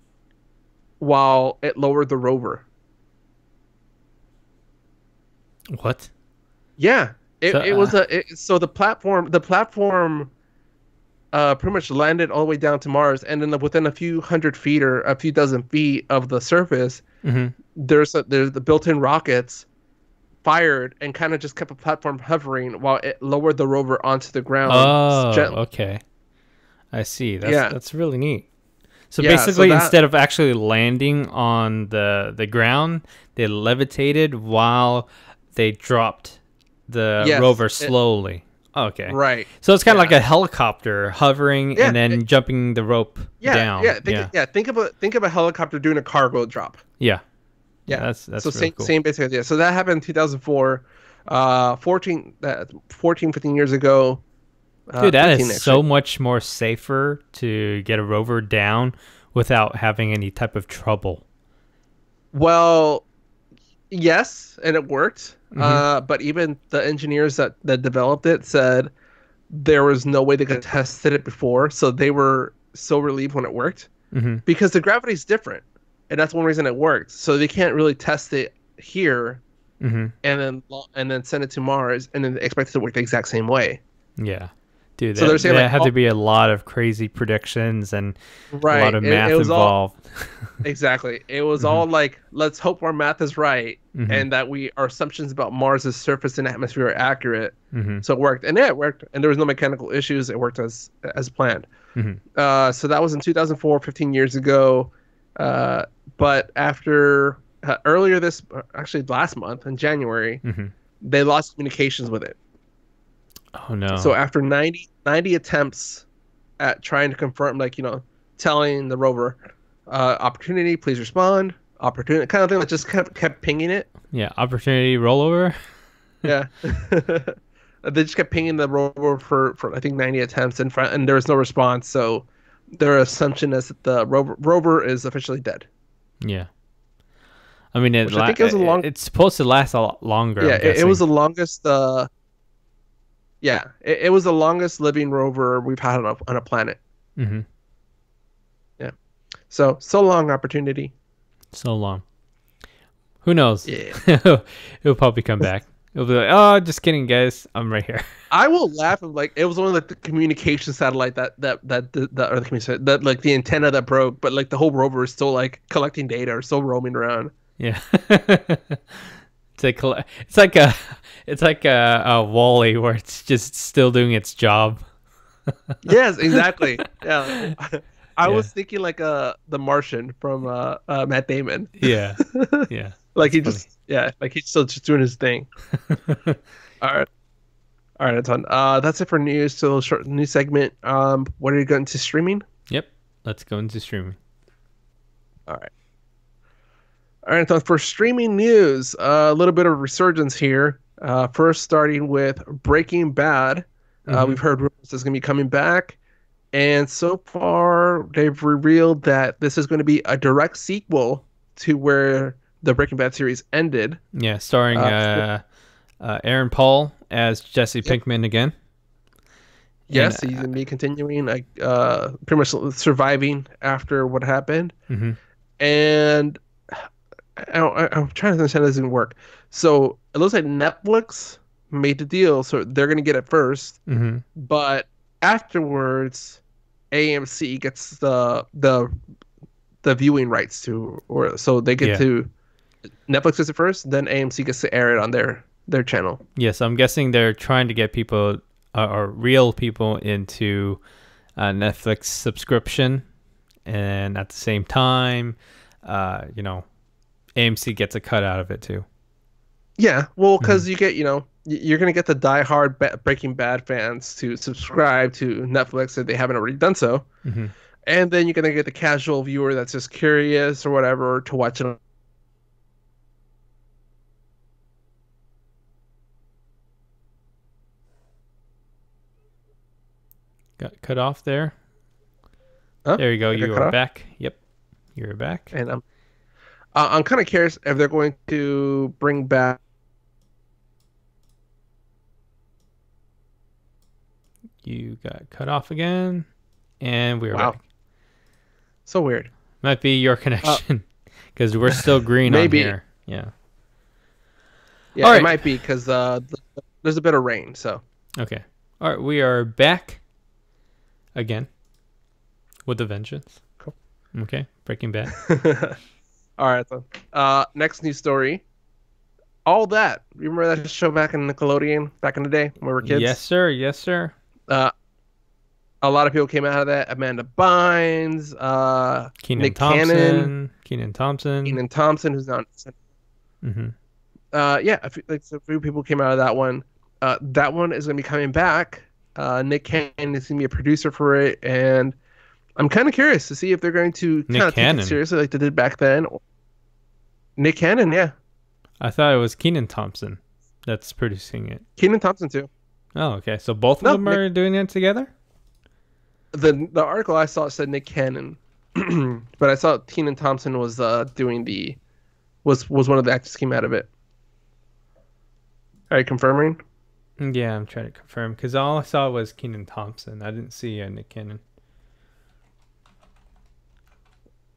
[SPEAKER 1] while it lowered the rover.
[SPEAKER 2] What?
[SPEAKER 1] Yeah,
[SPEAKER 2] So,
[SPEAKER 1] so the platform pretty much landed all the way down to Mars, and then within a few hundred feet or a few dozen feet of the surface,
[SPEAKER 2] mm-hmm.
[SPEAKER 1] there's the built-in rockets fired and kind of just kept the platform hovering while it lowered the rover onto the ground
[SPEAKER 2] Oh,
[SPEAKER 1] gently.
[SPEAKER 2] okay. I see.
[SPEAKER 1] Yeah,
[SPEAKER 2] That's really neat. So
[SPEAKER 1] yeah. So
[SPEAKER 2] basically,
[SPEAKER 1] that
[SPEAKER 2] instead of actually landing on the ground, they levitated while they dropped the
[SPEAKER 1] yes,
[SPEAKER 2] rover slowly. Okay.
[SPEAKER 1] right.
[SPEAKER 2] So it's kind of
[SPEAKER 1] Yeah,
[SPEAKER 2] like a helicopter hovering and
[SPEAKER 1] yeah,
[SPEAKER 2] then jumping the rope down. Yeah.
[SPEAKER 1] Think of a helicopter doing a cargo drop.
[SPEAKER 2] Yeah. Yeah,
[SPEAKER 1] Yeah.
[SPEAKER 2] that's
[SPEAKER 1] So
[SPEAKER 2] really
[SPEAKER 1] same
[SPEAKER 2] cool.
[SPEAKER 1] same basic idea. So that happened in 2004, 14 15 years ago.
[SPEAKER 2] Dude, that is
[SPEAKER 1] 15
[SPEAKER 2] so
[SPEAKER 1] actually.
[SPEAKER 2] much more safer to get a rover down without having any type of trouble.
[SPEAKER 1] Well, yes, and it worked.
[SPEAKER 2] Mm-hmm.
[SPEAKER 1] But even the engineers that developed it said there was no way they could test it before, so they were so relieved when it worked
[SPEAKER 2] Mm-hmm.
[SPEAKER 1] because the gravity is different, and that's one reason it worked. So they can't really test it here
[SPEAKER 2] Mm-hmm.
[SPEAKER 1] and then send it to Mars and then expect it to work the exact same way.
[SPEAKER 2] Yeah. Dude,
[SPEAKER 1] So they're saying
[SPEAKER 2] that
[SPEAKER 1] like,
[SPEAKER 2] had
[SPEAKER 1] oh,
[SPEAKER 2] to be a lot of crazy predictions and a lot
[SPEAKER 1] right,
[SPEAKER 2] of
[SPEAKER 1] it
[SPEAKER 2] math
[SPEAKER 1] was all
[SPEAKER 2] involved.
[SPEAKER 1] exactly. It was
[SPEAKER 2] Mm-hmm.
[SPEAKER 1] all like, let's hope our math is right
[SPEAKER 2] Mm-hmm.
[SPEAKER 1] and that our assumptions about Mars's surface and atmosphere are accurate.
[SPEAKER 2] Mm-hmm.
[SPEAKER 1] So it worked, and yeah, it worked, and there was no mechanical issues. It worked as planned.
[SPEAKER 2] Mm-hmm.
[SPEAKER 1] So that was in 2004, 15 years ago. But after earlier this, actually last month in January,
[SPEAKER 2] Mm-hmm.
[SPEAKER 1] they lost communications with it.
[SPEAKER 2] Oh no.
[SPEAKER 1] So after 90 attempts at trying to confirm, like, telling the rover, opportunity, please respond, opportunity, kind of thing, that just kept pinging it.
[SPEAKER 2] Yeah, opportunity rollover.
[SPEAKER 1] Yeah. They just kept pinging the rover for I think 90 attempts and there was no response. So their assumption is that the rover is officially dead.
[SPEAKER 2] Yeah. I mean,
[SPEAKER 1] Which I think it was a long.
[SPEAKER 2] it's supposed to last a lot longer,
[SPEAKER 1] Yeah,
[SPEAKER 2] I'm
[SPEAKER 1] it was
[SPEAKER 2] guessing.
[SPEAKER 1] the longest. Yeah, it was the longest living rover we've had on a planet.
[SPEAKER 2] Mm-hmm.
[SPEAKER 1] Yeah. So long opportunity.
[SPEAKER 2] So long. Who knows?
[SPEAKER 1] Yeah.
[SPEAKER 2] It'll probably come back. It'll be like, oh, just kidding, guys. I'm right here.
[SPEAKER 1] I will laugh if like it was one of the communication satellite that or the communication that like the antenna that broke, but like the whole rover is still like collecting data or still roaming around.
[SPEAKER 2] Yeah. it's like a Wall-E where it's just still doing its job.
[SPEAKER 1] Yes, exactly. Yeah. I
[SPEAKER 2] Yeah.
[SPEAKER 1] was thinking like the Martian from Matt Damon.
[SPEAKER 2] Yeah. Yeah.
[SPEAKER 1] Like
[SPEAKER 2] That's
[SPEAKER 1] he
[SPEAKER 2] funny.
[SPEAKER 1] just like he's still just doing his thing. All right. All right, Anton. That's it for news. So short news segment. What are you going to streaming?
[SPEAKER 2] Yep. Let's go into streaming.
[SPEAKER 1] All right. All right, Anton. For streaming news, a little bit of resurgence here. First, starting with Breaking Bad. We've heard rumors it's going to be coming back, and so far they've revealed that this is going to be a direct sequel to where the Breaking Bad series ended.
[SPEAKER 2] Yeah, starring Aaron Paul as Jesse Pinkman again.
[SPEAKER 1] Yes, he's going to be continuing, like pretty much surviving after what happened. And I'm trying to understand how this is going to work. So it looks like Netflix made the deal, so they're going to get it first. But afterwards, AMC gets the viewing rights to, or so they get to. Netflix gets it first, then AMC gets to air it on their channel.
[SPEAKER 2] Yes, I'm guessing they're trying to get people or real people into Netflix subscription, and at the same time, AMC gets a cut out of it too. Yeah,
[SPEAKER 1] well, because you get, you're going to get the diehard Breaking Bad fans to subscribe to Netflix if they haven't already done so. And then you're going to get the casual viewer that's just curious or whatever to watch it.
[SPEAKER 2] Got cut off there.
[SPEAKER 1] Huh?
[SPEAKER 2] There you go. You are back. Yep. You're back.
[SPEAKER 1] And I'm kind of curious if they're going to bring back.
[SPEAKER 2] You got cut off again, and we're back.
[SPEAKER 1] So weird.
[SPEAKER 2] Might be your connection, because we're still green on here. Yeah.
[SPEAKER 1] Yeah, all right. It might be because there's a bit of rain. So.
[SPEAKER 2] Okay. All right, we are back again with a vengeance.
[SPEAKER 1] Cool.
[SPEAKER 2] Okay, Breaking Bad.
[SPEAKER 1] All right. So, next news story. All That. You remember that show back in Nickelodeon back in the day when we were kids?
[SPEAKER 2] Yes, sir. Yes, sir.
[SPEAKER 1] A lot of people came out of that. Amanda Bynes,
[SPEAKER 2] Kenan Thompson, Kenan Thompson,
[SPEAKER 1] who's now. Yeah, a few people came out of that one. That one is going to be coming back. Nick Cannon is going to be a producer for it, and I'm kind of curious to see if they're going to kind of take it seriously like they did back then. Nick Cannon, yeah.
[SPEAKER 2] I thought it was Kenan Thompson that's producing it.
[SPEAKER 1] Kenan Thompson too.
[SPEAKER 2] Oh, okay. So both of them are doing it together?
[SPEAKER 1] The article I saw said Nick Cannon, but I saw Kenan Thompson was doing was one of the actors came out of it. Are you confirming?
[SPEAKER 2] Yeah, I'm trying to confirm because all I saw was Kenan Thompson. I didn't see Nick Cannon.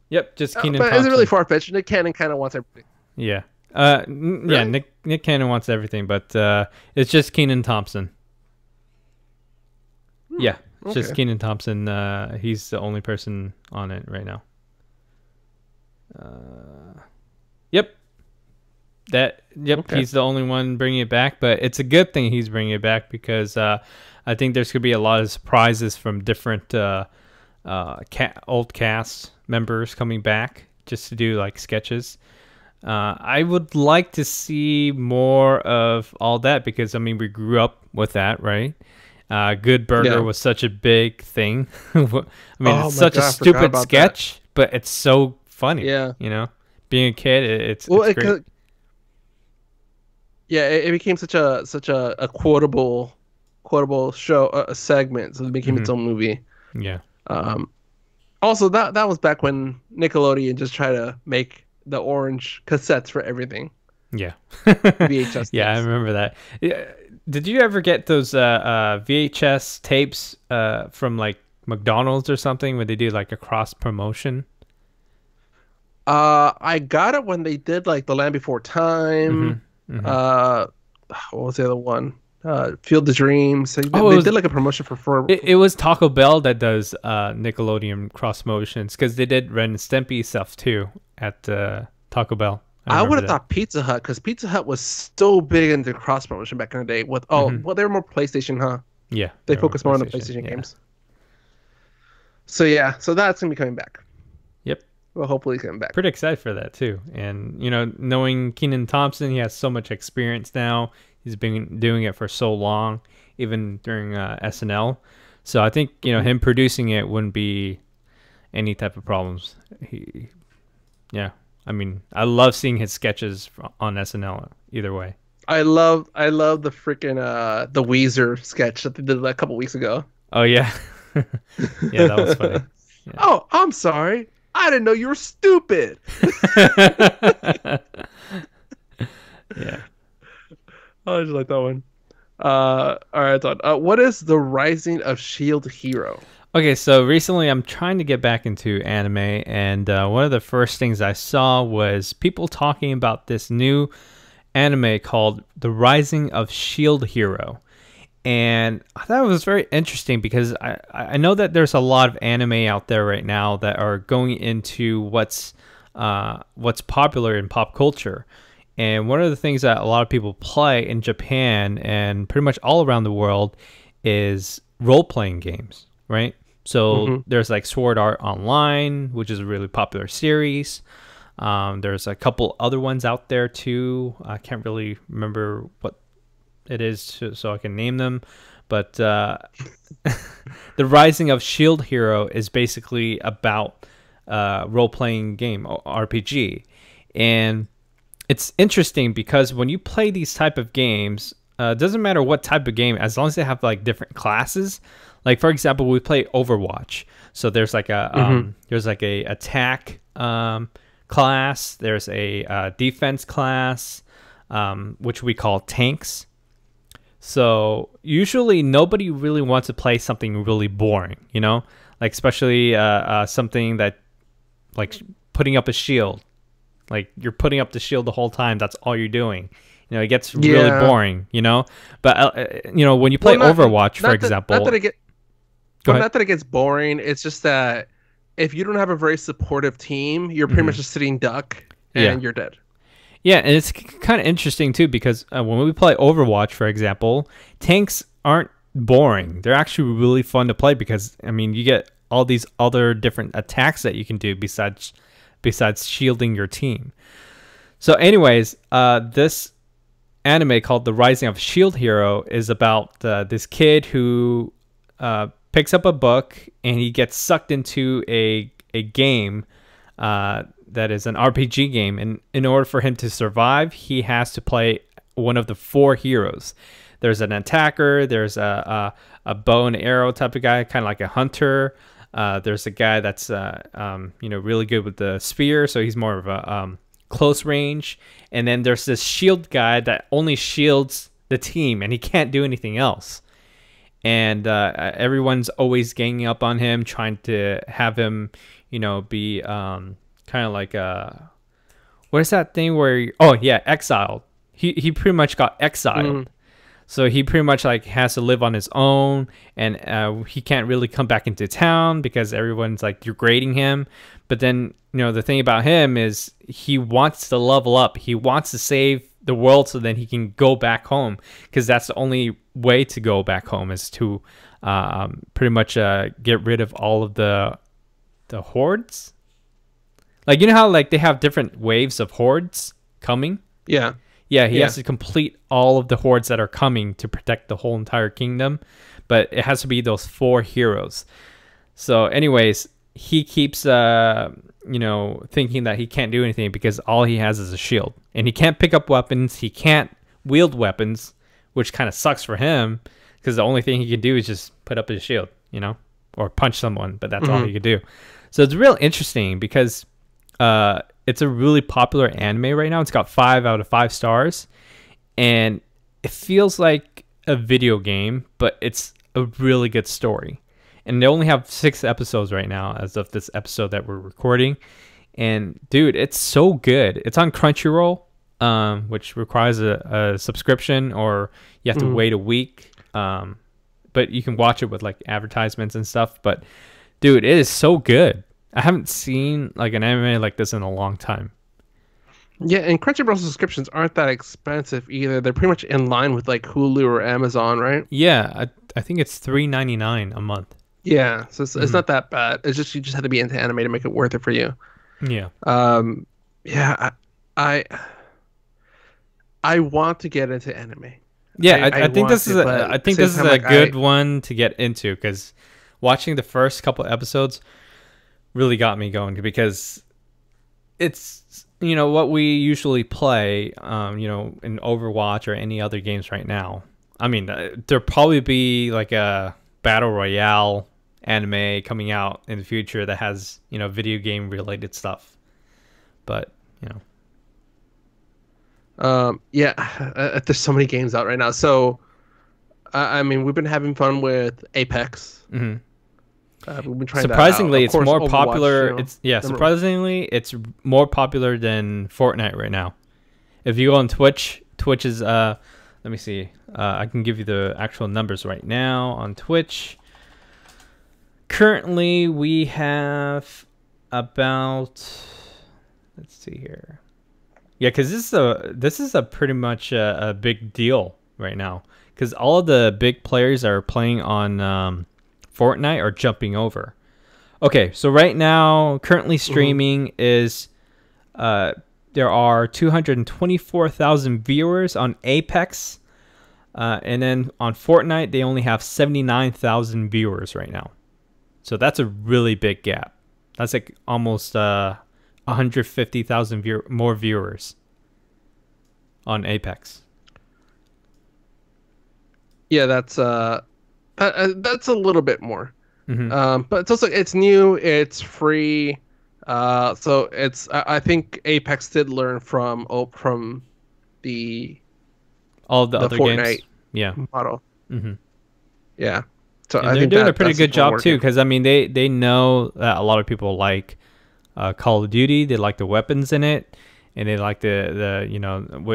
[SPEAKER 2] Yep, just Kenan Thompson.
[SPEAKER 1] Is it really far-fetched? Nick Cannon kind of wants everything.
[SPEAKER 2] Yeah. Really? Yeah, Nick Cannon wants everything, but it's just Kenan Thompson. Yeah, it's just Kenan Thompson. He's the only person on it right now. Yep. He's the only one bringing it back, but it's a good thing he's bringing it back because I think there's going to be a lot of surprises from different old cast members coming back just to do like sketches. I would like to see more of all that because, I mean, we grew up with that, right? Good Burger was such a big thing. I mean, it's such a stupid sketch, but it's so funny. Yeah. You know, being a kid, it's great.
[SPEAKER 1] Yeah, it became such a quotable show, a segment, so it became its own movie.
[SPEAKER 2] Yeah.
[SPEAKER 1] Also, that was back when Nickelodeon just tried to make the orange cassettes for everything.
[SPEAKER 2] Yeah.
[SPEAKER 1] VHS.
[SPEAKER 2] Yeah, I remember that. Yeah. Did you ever get those VHS tapes from like McDonald's or something where they do like a cross promotion?
[SPEAKER 1] I got it when they did like The Land Before Time. What was the other one? Field of Dreams. They did like a promotion for
[SPEAKER 2] it was Taco Bell that does Nickelodeon cross motions because they did Ren and Stimpy stuff too at Taco Bell. I
[SPEAKER 1] I would
[SPEAKER 2] remember
[SPEAKER 1] have
[SPEAKER 2] that.
[SPEAKER 1] thought Pizza Hut because Pizza Hut was so big into cross promotion back in the day. With
[SPEAKER 2] Hmm.
[SPEAKER 1] well, they were more PlayStation, huh?
[SPEAKER 2] Yeah,
[SPEAKER 1] They
[SPEAKER 2] they were
[SPEAKER 1] focus more on the
[SPEAKER 2] PlayStation.
[SPEAKER 1] PlayStation
[SPEAKER 2] Yeah.
[SPEAKER 1] games. So yeah, so that's gonna be coming back.
[SPEAKER 2] Yep.
[SPEAKER 1] Well, hopefully coming back.
[SPEAKER 2] Pretty excited for that too. And knowing Keenan Thompson, he has so much experience now. He's been doing it for so long, even during SNL. So I think him producing it wouldn't be any type of problems. Yeah. I mean, I love seeing his sketches on SNL. Either way.
[SPEAKER 1] I love the freaking the Weezer sketch that they did a couple weeks ago.
[SPEAKER 2] Oh yeah, yeah, that was funny. Yeah.
[SPEAKER 1] Oh, I'm sorry. I didn't know you were stupid.
[SPEAKER 2] Yeah.
[SPEAKER 1] Oh, I just like that one. All right, Todd. What is the Rising of Shield Hero?
[SPEAKER 2] Okay, so recently I'm trying to get back into anime, and one of the first things I saw was people talking about this new anime called The Rising of Shield Hero. And I thought it was very interesting because I know that there's a lot of anime out there right now that are going into what's popular in pop culture. And one of the things that a lot of people play in Japan and pretty much all around the world is role-playing games, right? So there's like Sword Art Online, which is a really popular series. There's a couple other ones out there too. I can't really remember what it is so I can name them. But The Rising of Shield Hero is basically about role-playing game, RPG. And it's interesting because when you play these type of games, it doesn't matter what type of game, as long as they have like different classes. Like for example, we play Overwatch. So there's like a attack class. There's a defense class, which we call tanks. So usually nobody really wants to play something really boring, like especially something that like putting up a shield. Like you're putting up the shield the whole time. That's all you're doing. It gets really boring, But when you play Overwatch, for example,
[SPEAKER 1] not that it gets boring. It's just that if you don't have a very supportive team, you're pretty much a sitting duck and you're dead.
[SPEAKER 2] Yeah, and it's kind of interesting too because when we play Overwatch, for example, tanks aren't boring. They're actually really fun to play because you get all these other different attacks that you can do besides shielding your team. So anyways, this anime called The Rising of Shield Hero is about this kid who picks up a book and he gets sucked into a game that is an RPG game, and in order for him to survive, he has to play one of the 4 heroes. There's an attacker, there's a bow and arrow type of guy, kind of like a hunter. There's a guy that's really good with the spear, so he's more of a close range. And then there's this shield guy that only shields the team, and he can't do anything else. And everyone's always ganging up on him, trying to have him, be kind of like what is that thing where exiled. He pretty much got exiled. So he pretty much like has to live on his own, and he can't really come back into town because everyone's like degrading him. But then the thing about him is he wants to level up. He wants to save the world so then he can go back home, because that's the only way to go back home is to pretty much get rid of all of the hordes. Like, how like they have different waves of hordes coming?
[SPEAKER 1] Yeah.
[SPEAKER 2] Yeah, he has to complete all of the hordes that are coming to protect the whole entire kingdom. But it has to be those 4 heroes. So anyways, he keeps thinking that he can't do anything because all he has is a shield. And he can't pick up weapons. He can't wield weapons, which kind of sucks for him because the only thing he can do is just put up his shield, or punch someone. But that's all he can do. So it's real interesting because it's a really popular anime right now. It's got 5 out of 5 stars, and it feels like a video game, but it's a really good story. And they only have 6 episodes right now as of this episode that we're recording. And dude, it's so good. It's on Crunchyroll, which requires a subscription, or you have to wait a week. But you can watch it with like advertisements and stuff. But dude, it is so good. I haven't seen like an anime like this in a long time.
[SPEAKER 1] Yeah, and Crunchyroll subscriptions aren't that expensive either. They're pretty much in line with like Hulu or Amazon, right?
[SPEAKER 2] Yeah, I think it's $3.99 a month.
[SPEAKER 1] Yeah, so it's
[SPEAKER 2] Hmm.
[SPEAKER 1] not that bad. It's just you just have to be into anime to make it worth it for you.
[SPEAKER 2] Yeah.
[SPEAKER 1] Um, yeah, I I want to get into anime.
[SPEAKER 2] Yeah,
[SPEAKER 1] I
[SPEAKER 2] I think
[SPEAKER 1] want
[SPEAKER 2] this is
[SPEAKER 1] to, but
[SPEAKER 2] I
[SPEAKER 1] at the
[SPEAKER 2] think
[SPEAKER 1] same
[SPEAKER 2] this is
[SPEAKER 1] time,
[SPEAKER 2] a
[SPEAKER 1] like
[SPEAKER 2] good one to get into because watching the first couple episodes really got me going because it's what we usually play in Overwatch or any other games right now. I mean, there'll probably be like a battle royale anime coming out in the future that has video game related stuff, but you know.
[SPEAKER 1] yeah, there's so many games out right now. So I mean, we've been having fun with Apex.
[SPEAKER 2] Mm-hmm.
[SPEAKER 1] We've been trying that out.
[SPEAKER 2] Surprisingly,
[SPEAKER 1] Of
[SPEAKER 2] it's
[SPEAKER 1] course,
[SPEAKER 2] more
[SPEAKER 1] Overwatch,
[SPEAKER 2] popular. Surprisingly, it's more popular than Fortnite right now. If you go on Twitch, Twitch is let me see. I can give you the actual numbers right now on Twitch. Currently, we have about, let's see here. Yeah, because this is a pretty much a big deal right now because all of the big players are playing on Fortnite are jumping over. Okay, so right now, currently streaming is there are 224,000 viewers on Apex, and then on Fortnite they only have 79,000 viewers right now. So that's a really big gap. That's like almost 150,000 more viewers on Apex.
[SPEAKER 1] Yeah, that's a little bit more.
[SPEAKER 2] Mm-hmm.
[SPEAKER 1] But it's new, it's free. So I think Apex did learn from the
[SPEAKER 2] All of the
[SPEAKER 1] the
[SPEAKER 2] other games.
[SPEAKER 1] Fortnite
[SPEAKER 2] Yeah.
[SPEAKER 1] model.
[SPEAKER 2] Mm-hmm.
[SPEAKER 1] Yeah. So
[SPEAKER 2] And
[SPEAKER 1] I
[SPEAKER 2] they're
[SPEAKER 1] think
[SPEAKER 2] doing a pretty
[SPEAKER 1] that's
[SPEAKER 2] good
[SPEAKER 1] just been
[SPEAKER 2] job too,
[SPEAKER 1] working.
[SPEAKER 2] because I mean they know that a lot of people like Call of Duty. They like the weapons in it, and they like the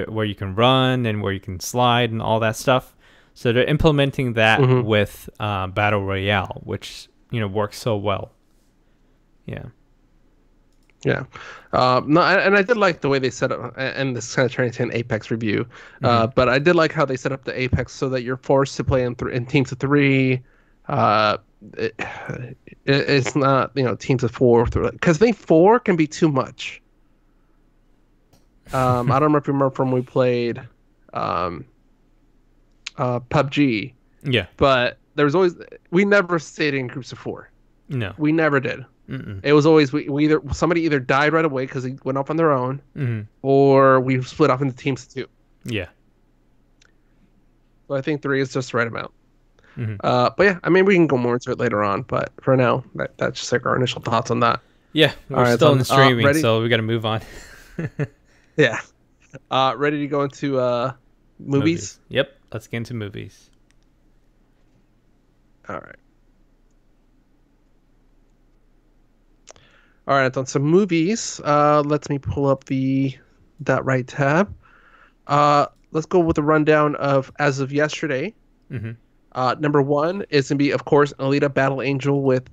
[SPEAKER 2] where you can run and where you can slide and all that stuff. So they're implementing that
[SPEAKER 1] Hmm.
[SPEAKER 2] with Battle Royale, which works so well. Yeah.
[SPEAKER 1] Yeah. No, and I did like the way they set up, and this kind of turning into an Apex review.
[SPEAKER 2] Hmm.
[SPEAKER 1] But I did like how they set up the Apex so that you're forced to play in teams of three. Uh, it, it's not teams of four because I think four can be too much. I don't know if you remember from when we played um, PUBG,
[SPEAKER 2] Yeah.
[SPEAKER 1] but there was always we never stayed in groups of four.
[SPEAKER 2] No.
[SPEAKER 1] We never did.
[SPEAKER 2] Mm-mm.
[SPEAKER 1] It was always we either somebody either died right away because they went off on their own,
[SPEAKER 2] Hmm.
[SPEAKER 1] or we split off into teams of two.
[SPEAKER 2] Yeah.
[SPEAKER 1] So I think three is just the right amount.
[SPEAKER 2] Hmm.
[SPEAKER 1] But yeah, I mean we can go more into it later on. But for now, that's just like our initial thoughts on that.
[SPEAKER 2] Yeah.
[SPEAKER 1] All
[SPEAKER 2] We're
[SPEAKER 1] right,
[SPEAKER 2] still in streaming,
[SPEAKER 1] ready?
[SPEAKER 2] so we got to move on.
[SPEAKER 1] Yeah. Ready to go into movies?
[SPEAKER 2] Yep. Let's get into movies.
[SPEAKER 1] All right. All right, on some movies. Let me pull up that right tab. Let's go with a rundown of as of yesterday.
[SPEAKER 2] Hmm.
[SPEAKER 1] Number one is gonna be, of course, Alita Battle Angel with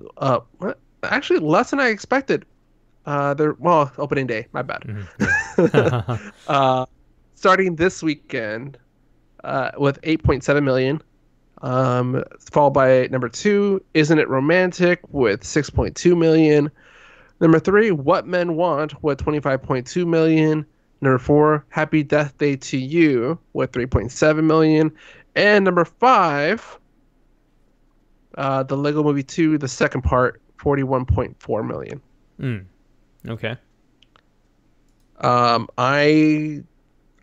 [SPEAKER 1] actually less than I expected. Opening day. My bad.
[SPEAKER 2] Hmm.
[SPEAKER 1] uh, Starting this weekend with 8.7 million. Followed by number two, Isn't It Romantic with 6.2 million. Number three, What Men Want with 25.2 million. Number four, Happy Death Day to You with 3.7 million. And number five, the Lego Movie 2, the second part, 41.4 million.
[SPEAKER 2] Mm. Okay.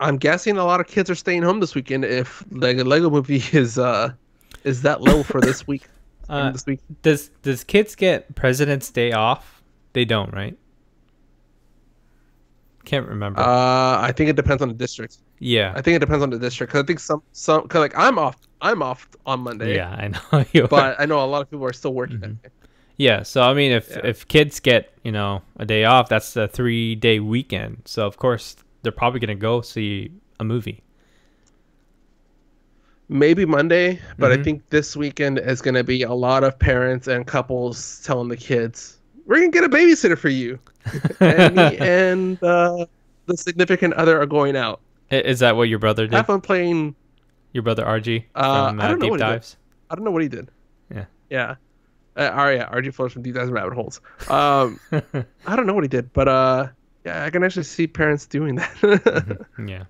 [SPEAKER 1] I'm guessing a lot of kids are staying home this weekend if the Lego Movie is that low for this week. This week.
[SPEAKER 2] Does kids get President's Day off? They don't, right? Can't remember.
[SPEAKER 1] I think it depends on the district.
[SPEAKER 2] Yeah.
[SPEAKER 1] I think it depends on the district. 'Cause I think some cause like I'm off on Monday.
[SPEAKER 2] Yeah, I know you are.
[SPEAKER 1] But I know a lot of people are still working.
[SPEAKER 2] Mhm. Yeah, so I mean if kids get, a day off, that's a 3-day weekend. So of course they're probably gonna go see a movie.
[SPEAKER 1] Maybe Monday, but I
[SPEAKER 2] Mhm.
[SPEAKER 1] think this weekend is going to be a lot of parents and couples telling the kids, "We're going to get a babysitter for you," and the significant other are going out.
[SPEAKER 2] Is that what your brother
[SPEAKER 1] Have
[SPEAKER 2] did?
[SPEAKER 1] fun playing.
[SPEAKER 2] Your brother RG from
[SPEAKER 1] I don't know
[SPEAKER 2] Deep
[SPEAKER 1] what he did.
[SPEAKER 2] Dives?
[SPEAKER 1] I don't know what he did.
[SPEAKER 2] Yeah.
[SPEAKER 1] Yeah. Yeah, RG flows from deep dives and rabbit holes. I don't know what he did, but yeah, I can actually see parents doing that.
[SPEAKER 2] Yeah.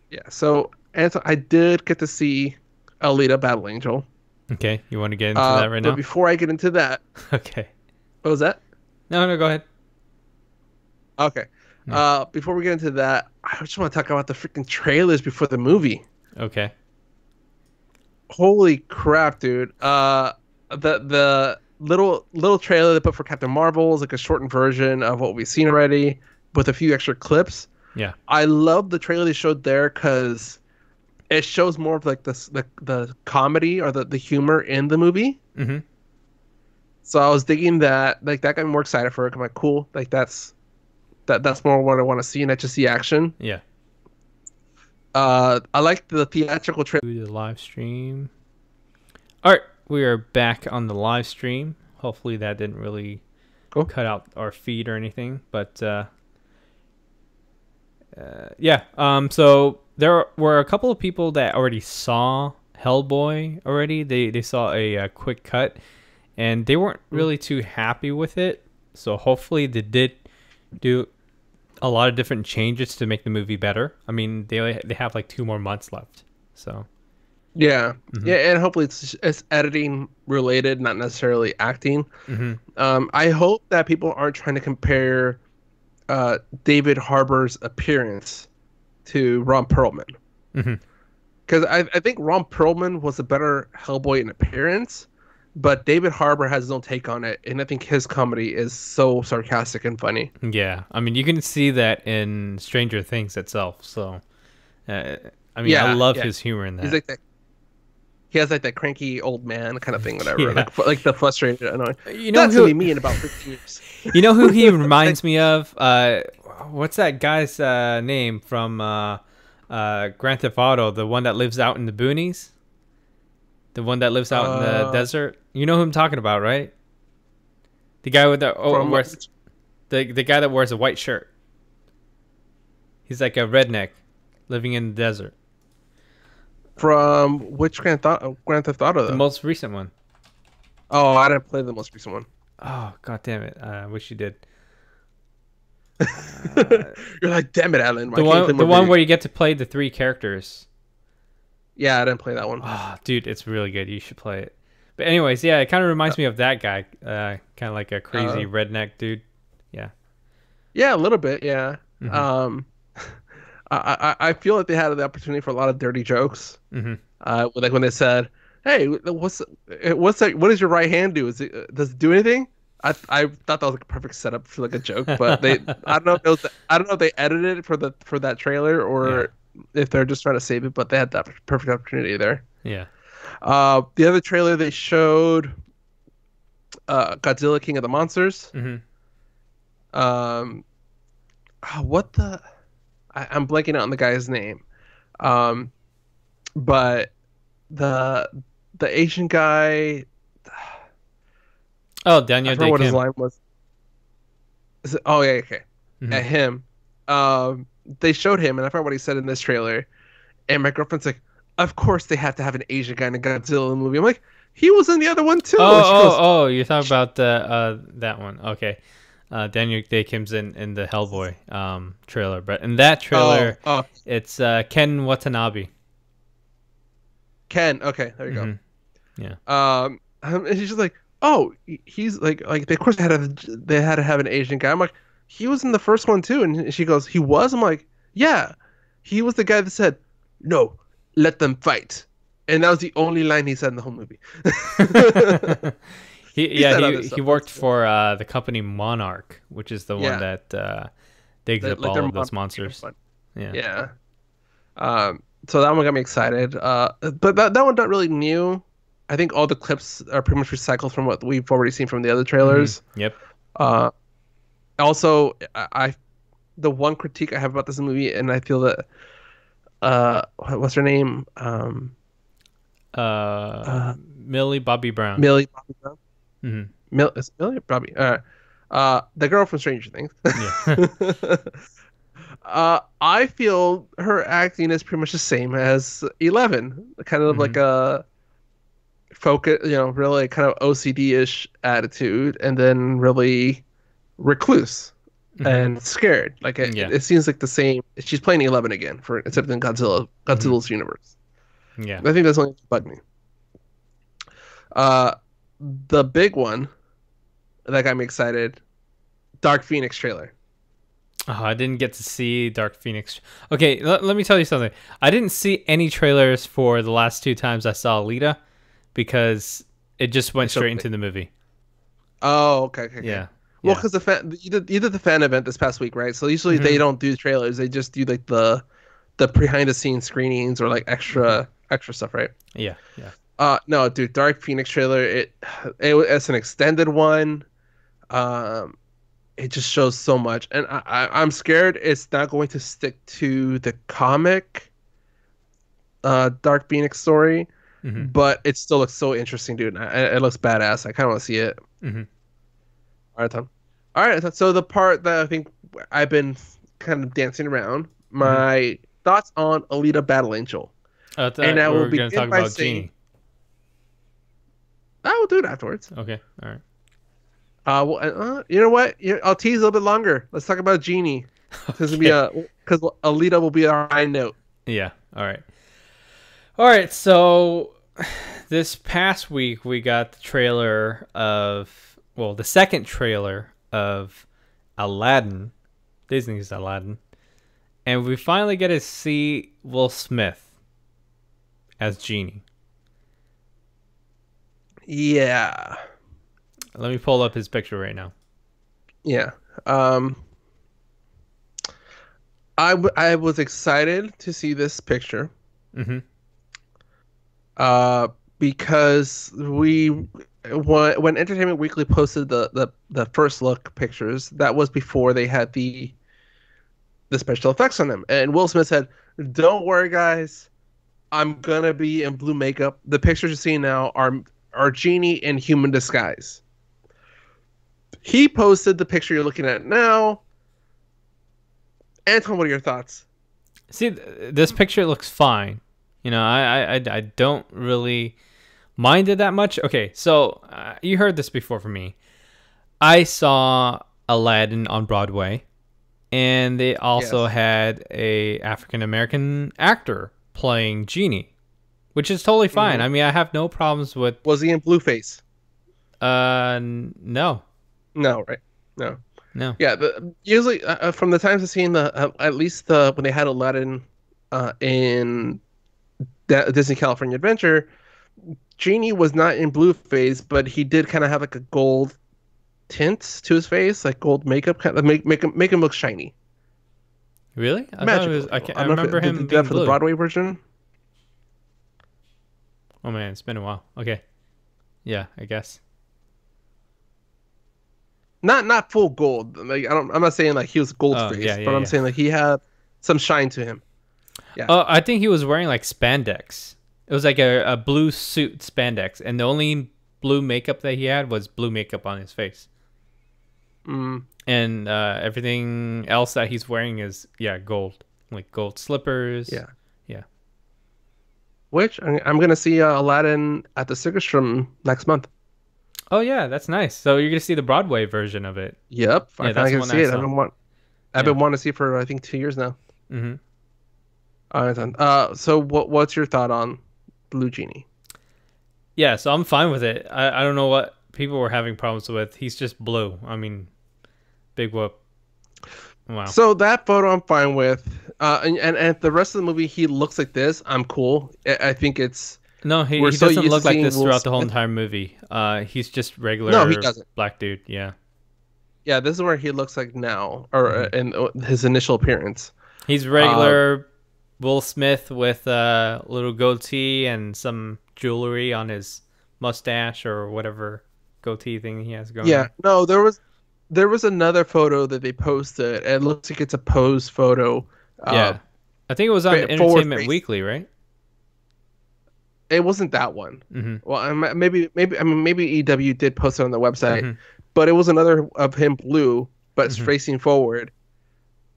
[SPEAKER 1] Yeah. So I did get to see Alita Battle Angel.
[SPEAKER 2] Okay. You want to get into that right
[SPEAKER 1] But
[SPEAKER 2] now?
[SPEAKER 1] before I get into that,
[SPEAKER 2] Okay.
[SPEAKER 1] what was that?
[SPEAKER 2] No, no, go ahead.
[SPEAKER 1] Okay.
[SPEAKER 2] Yeah.
[SPEAKER 1] Before we get into that, I just want to talk about the freaking trailers before the movie.
[SPEAKER 2] Okay.
[SPEAKER 1] Holy crap, dude. The little trailer they put for Captain Marvel is like a shortened version of what we've seen already with a few extra clips.
[SPEAKER 2] Yeah.
[SPEAKER 1] I love the trailer they showed there because it shows more of like the comedy or the humor in the movie.
[SPEAKER 2] Mm-hmm.
[SPEAKER 1] So I was thinking that like that got me more excited for it. I'm like, cool, like that's more what I want to see, and not just the action.
[SPEAKER 2] Yeah.
[SPEAKER 1] I like the theatrical trailer.
[SPEAKER 2] Do the live stream. All right, we are back on the live stream. Hopefully that didn't really
[SPEAKER 1] Cool.
[SPEAKER 2] cut out our feed or anything, but yeah. So there were a couple of people that already saw Hellboy already. They saw a quick cut, and they weren't really too happy with it. So hopefully they did do a lot of different changes to make the movie better. I mean, they have like 2 more months left. So
[SPEAKER 1] Yeah,
[SPEAKER 2] mm-hmm.
[SPEAKER 1] yeah, and hopefully it's editing related, not necessarily acting.
[SPEAKER 2] Mm-hmm.
[SPEAKER 1] I hope that people aren't trying to compare David Harbour's appearance to Ron Perlman,
[SPEAKER 2] Mm-hmm.
[SPEAKER 1] because I think Ron Perlman was a better Hellboy in appearance, but David Harbour has his own take on it, and I think his comedy is so sarcastic and funny.
[SPEAKER 2] Yeah, I mean, you can see that in Stranger Things itself. So, I mean, I
[SPEAKER 1] Yeah,
[SPEAKER 2] love
[SPEAKER 1] yeah,
[SPEAKER 2] his humor in
[SPEAKER 1] he's
[SPEAKER 2] that.
[SPEAKER 1] like that. He has like that cranky old man kind of thing, whatever.
[SPEAKER 2] Yeah,
[SPEAKER 1] Like the frustrated, annoying.
[SPEAKER 2] you know
[SPEAKER 1] That's gonna
[SPEAKER 2] who?
[SPEAKER 1] be me in about 15 years.
[SPEAKER 2] You know who he reminds me of? What's that guy's name from Grand Theft Auto? The one that lives out in the boonies. The one that lives out in the
[SPEAKER 1] Uh,
[SPEAKER 2] desert. You know who I'm talking about, right? The guy with the
[SPEAKER 1] from
[SPEAKER 2] wears the guy that wears a white shirt. He's like a redneck living in the desert.
[SPEAKER 1] from which Grand Theft Auto
[SPEAKER 2] The
[SPEAKER 1] though?
[SPEAKER 2] most recent one.
[SPEAKER 1] Oh, I didn't play the most recent one.
[SPEAKER 2] Oh, god damn it. I wish you did. Uh,
[SPEAKER 1] You're like, damn it, Alan.
[SPEAKER 2] the one where you get to play the 3 characters.
[SPEAKER 1] Yeah, I didn't play that one.
[SPEAKER 2] Oh, dude, it's really good. You should play it. But anyways, yeah, it kind of reminds me of that guy. Kind of like a crazy redneck dude. Yeah.
[SPEAKER 1] Yeah, a little bit. Yeah.
[SPEAKER 2] Mm-hmm.
[SPEAKER 1] I feel like they had the opportunity for a lot of dirty jokes.
[SPEAKER 2] Mm-hmm.
[SPEAKER 1] Like when they said, "Hey, what's that? What does your right hand do? Does it do anything?" I thought that was like a perfect setup for like a joke, but I don't know if they edited it for that trailer or if they're just trying to save it. But they had that perfect opportunity there.
[SPEAKER 2] Yeah.
[SPEAKER 1] The other trailer they showed, Godzilla King of the Monsters.
[SPEAKER 2] Mm-hmm.
[SPEAKER 1] What the? I'm blanking out on the guy's name. Um, but the Asian guy,
[SPEAKER 2] Oh,
[SPEAKER 1] I
[SPEAKER 2] Daniel
[SPEAKER 1] forgot
[SPEAKER 2] Day
[SPEAKER 1] what his
[SPEAKER 2] Kim.
[SPEAKER 1] line was. Oh yeah, okay.
[SPEAKER 2] Mm-hmm.
[SPEAKER 1] At him. They showed him, and I forgot what he said in this trailer. And my girlfriend's like, "Of course they have to have an Asian guy in a Godzilla movie." I'm like, "He was in the other one too." And she goes,
[SPEAKER 2] Oh, you're talking about the that one. Okay. Daniel Day Kim's in the Hellboy trailer, but in that trailer, it's Ken Watanabe.
[SPEAKER 1] Ken. Okay, there you go.
[SPEAKER 2] Yeah.
[SPEAKER 1] And she's just like, "Oh, he's like of course they had to have an Asian guy." I'm like, "He was in the first one too." And she goes, "He was?" I'm like, "Yeah, he was the guy that said, 'No, let them fight.'" And that was the only line he said in the whole movie.
[SPEAKER 2] he worked for the company Monarch, which is the one that digs up all of those monsters.
[SPEAKER 1] Yeah. So that one got me excited. But that one not really new. I think all the clips are pretty much recycled from what we've already seen from the other trailers.
[SPEAKER 2] Mm-hmm. Yep.
[SPEAKER 1] Also, the one critique I have about this movie, and I feel that what's her name?
[SPEAKER 2] Millie Bobby Brown.
[SPEAKER 1] Millie Bobby Brown.
[SPEAKER 2] Mm-hmm.
[SPEAKER 1] Is Millie or Bobby? The girl from Stranger Things.
[SPEAKER 2] Yeah.
[SPEAKER 1] I feel her acting is pretty much the same as 11, kind of like
[SPEAKER 2] Hmm.
[SPEAKER 1] a focus, really kind of OCD-ish attitude, and then really recluse
[SPEAKER 2] Hmm.
[SPEAKER 1] and scared. Like
[SPEAKER 2] Yeah.
[SPEAKER 1] it seems like the same. She's playing 11 again for instead of in
[SPEAKER 2] Hmm.
[SPEAKER 1] Godzilla's universe.
[SPEAKER 2] Yeah.
[SPEAKER 1] I think that's only bugged me. Uh, the big one that got me excited, Dark Phoenix trailer.
[SPEAKER 2] Oh, I didn't get to see Dark Phoenix. Okay, let me tell you something. I didn't see any trailers for the last two times I saw Alita because it just
[SPEAKER 1] They
[SPEAKER 2] went
[SPEAKER 1] showed
[SPEAKER 2] straight into the movie.
[SPEAKER 1] Oh, okay, okay, okay.
[SPEAKER 2] Yeah.
[SPEAKER 1] Well,
[SPEAKER 2] Yeah.
[SPEAKER 1] because you did the fan event this past week, right? So usually they
[SPEAKER 2] Hmm.
[SPEAKER 1] don't do trailers; they just do like the behind the scenes screenings or like
[SPEAKER 2] Hmm.
[SPEAKER 1] extra stuff, right?
[SPEAKER 2] Yeah. Yeah.
[SPEAKER 1] No, dude, Dark Phoenix trailer. It's an extended one. Um, it just shows so much, and I'm scared it's not going to stick to the comic, Dark Phoenix story,
[SPEAKER 2] Hmm.
[SPEAKER 1] but it still looks so interesting, dude. It looks badass. I kind of want to see it.
[SPEAKER 2] Hmm.
[SPEAKER 1] All right, Tom. All right, so the part that I think I've been kind of dancing around,
[SPEAKER 2] Hmm.
[SPEAKER 1] my thoughts on Alita Battle Angel.
[SPEAKER 2] I
[SPEAKER 1] And
[SPEAKER 2] thought
[SPEAKER 1] I
[SPEAKER 2] we
[SPEAKER 1] will
[SPEAKER 2] were going to
[SPEAKER 1] begin
[SPEAKER 2] talk
[SPEAKER 1] by
[SPEAKER 2] about
[SPEAKER 1] saying,
[SPEAKER 2] Genie.
[SPEAKER 1] I will do it afterwards.
[SPEAKER 2] Okay. All right.
[SPEAKER 1] You know what? I'll tease a little bit longer. Let's talk about Genie. This will be
[SPEAKER 2] Okay.
[SPEAKER 1] because Alita will be our high note.
[SPEAKER 2] Yeah. All right. All right. So this past week we got the trailer of, well, the second trailer of Aladdin, Disney's Aladdin, and we finally get to see Will Smith as Genie.
[SPEAKER 1] Yeah,
[SPEAKER 2] Let me pull up his picture right now.
[SPEAKER 1] yeah. Um, I was excited to see this picture.
[SPEAKER 2] Mm-hmm.
[SPEAKER 1] Uh, because when Entertainment Weekly posted the first look pictures, that was before they had the special effects on him. And Will Smith said, "Don't worry, guys, I'm gonna be in blue makeup. The pictures you're seeing now are Genie in human disguise." He posted the picture you're looking at now. Anton, what are your thoughts?
[SPEAKER 2] See, this picture looks fine. You know, I don't really mind it that much. Okay, so you heard this before from me. I saw Aladdin on Broadway, and they also
[SPEAKER 1] Yes.
[SPEAKER 2] had a African American actor playing Genie, which is totally fine.
[SPEAKER 1] Hmm.
[SPEAKER 2] I mean, I have no problems with.
[SPEAKER 1] Was he in blueface?
[SPEAKER 2] No,
[SPEAKER 1] No, right? No.
[SPEAKER 2] no.
[SPEAKER 1] Yeah, usually from the times I've seen at least the when they had Aladdin in Disney California Adventure, Genie was not in blue phase, but he did kind of have like a gold tint to his face, like gold makeup, kind of make him look shiny,
[SPEAKER 2] Really? I thought it was.
[SPEAKER 1] magical.
[SPEAKER 2] I
[SPEAKER 1] I don't know if
[SPEAKER 2] remember
[SPEAKER 1] did they
[SPEAKER 2] him
[SPEAKER 1] do that
[SPEAKER 2] being
[SPEAKER 1] for the
[SPEAKER 2] blue.
[SPEAKER 1] Broadway version.
[SPEAKER 2] Oh man, it's been a while. Okay, yeah, I guess.
[SPEAKER 1] Not full gold. Like I'm not saying like he was gold
[SPEAKER 2] Oh yeah,
[SPEAKER 1] faced,
[SPEAKER 2] yeah,
[SPEAKER 1] but I'm
[SPEAKER 2] yeah.
[SPEAKER 1] saying like he had some shine to him. Yeah.
[SPEAKER 2] Oh, I think he was wearing like spandex. It was like a blue suit spandex, and the only blue makeup that he had was blue makeup on his face,
[SPEAKER 1] Mm,
[SPEAKER 2] and everything else that he's wearing is gold, like gold slippers.
[SPEAKER 1] yeah.
[SPEAKER 2] Yeah.
[SPEAKER 1] Which I'm gonna see Aladdin at the Circus Room next month.
[SPEAKER 2] Oh yeah, that's nice. So you're gonna see the Broadway version of it.
[SPEAKER 1] Yep, I
[SPEAKER 2] Yeah, that's
[SPEAKER 1] finally
[SPEAKER 2] the
[SPEAKER 1] get to
[SPEAKER 2] one
[SPEAKER 1] see
[SPEAKER 2] I
[SPEAKER 1] it.
[SPEAKER 2] saw.
[SPEAKER 1] I've
[SPEAKER 2] Yeah.
[SPEAKER 1] been wanting to see it for I think 2 years now.
[SPEAKER 2] Mm-hmm.
[SPEAKER 1] All right, then. So what's your thought on Blue Genie?
[SPEAKER 2] Yeah, so I'm fine with it. I don't know what people were having problems with. He's just blue. I mean, big whoop. Wow.
[SPEAKER 1] So that photo I'm fine with. And the rest of the movie he looks like this. I'm cool. I think it's
[SPEAKER 2] No,
[SPEAKER 1] we're
[SPEAKER 2] he
[SPEAKER 1] so
[SPEAKER 2] doesn't
[SPEAKER 1] used to
[SPEAKER 2] look like
[SPEAKER 1] seeing
[SPEAKER 2] this
[SPEAKER 1] Will
[SPEAKER 2] throughout the whole
[SPEAKER 1] Smith.
[SPEAKER 2] entire movie. He's just
[SPEAKER 1] No, he
[SPEAKER 2] regular
[SPEAKER 1] doesn't.
[SPEAKER 2] black dude. Yeah.
[SPEAKER 1] Yeah, this is where he looks like now, or
[SPEAKER 2] Hmm.
[SPEAKER 1] in his initial appearance.
[SPEAKER 2] He's
[SPEAKER 1] Uh,
[SPEAKER 2] regular Will Smith with a little goatee and some jewelry on his mustache or whatever goatee thing he has going
[SPEAKER 1] yeah.
[SPEAKER 2] on.
[SPEAKER 1] No, there was another photo that they posted. It looks like it's a pose photo. Uh,
[SPEAKER 2] Yeah. I think it was on
[SPEAKER 1] Forward
[SPEAKER 2] Entertainment
[SPEAKER 1] face.
[SPEAKER 2] Weekly, right?
[SPEAKER 1] It wasn't that one.
[SPEAKER 2] Mm-hmm.
[SPEAKER 1] Well, maybe I mean maybe EW did post it on the website,
[SPEAKER 2] Mm-hmm.
[SPEAKER 1] but it was another of him blue, but it's
[SPEAKER 2] Hmm.
[SPEAKER 1] facing forward.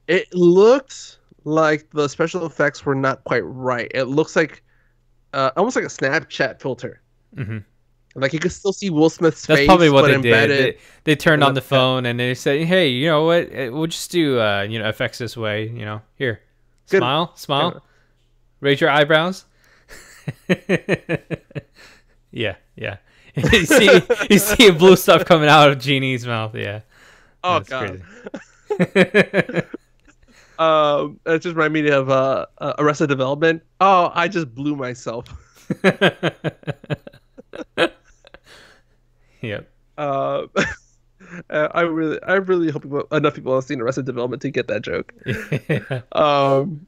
[SPEAKER 1] It looked like the special effects were not quite right. It looks like almost like a Snapchat filter.
[SPEAKER 2] Hmm.
[SPEAKER 1] Like you could still see Will Smith's
[SPEAKER 2] That's probably
[SPEAKER 1] face,
[SPEAKER 2] what
[SPEAKER 1] but
[SPEAKER 2] they did.
[SPEAKER 1] embedded
[SPEAKER 2] They turned
[SPEAKER 1] in
[SPEAKER 2] on
[SPEAKER 1] the
[SPEAKER 2] the
[SPEAKER 1] yeah.
[SPEAKER 2] phone and they said, "Hey, you know what? We'll just do effects this way. Here,
[SPEAKER 1] Good.
[SPEAKER 2] smile,
[SPEAKER 1] Yeah.
[SPEAKER 2] smile, raise your eyebrows." Yeah, yeah. You see blue stuff coming out of Genie's mouth. Yeah,
[SPEAKER 1] Oh
[SPEAKER 2] that's
[SPEAKER 1] God.
[SPEAKER 2] crazy.
[SPEAKER 1] It just reminded me of Arrested Development. Oh, I just blew myself.
[SPEAKER 2] Yep.
[SPEAKER 1] Uh, I really hope enough people have seen Arrested Development to get that joke.
[SPEAKER 2] Yeah.
[SPEAKER 1] Um,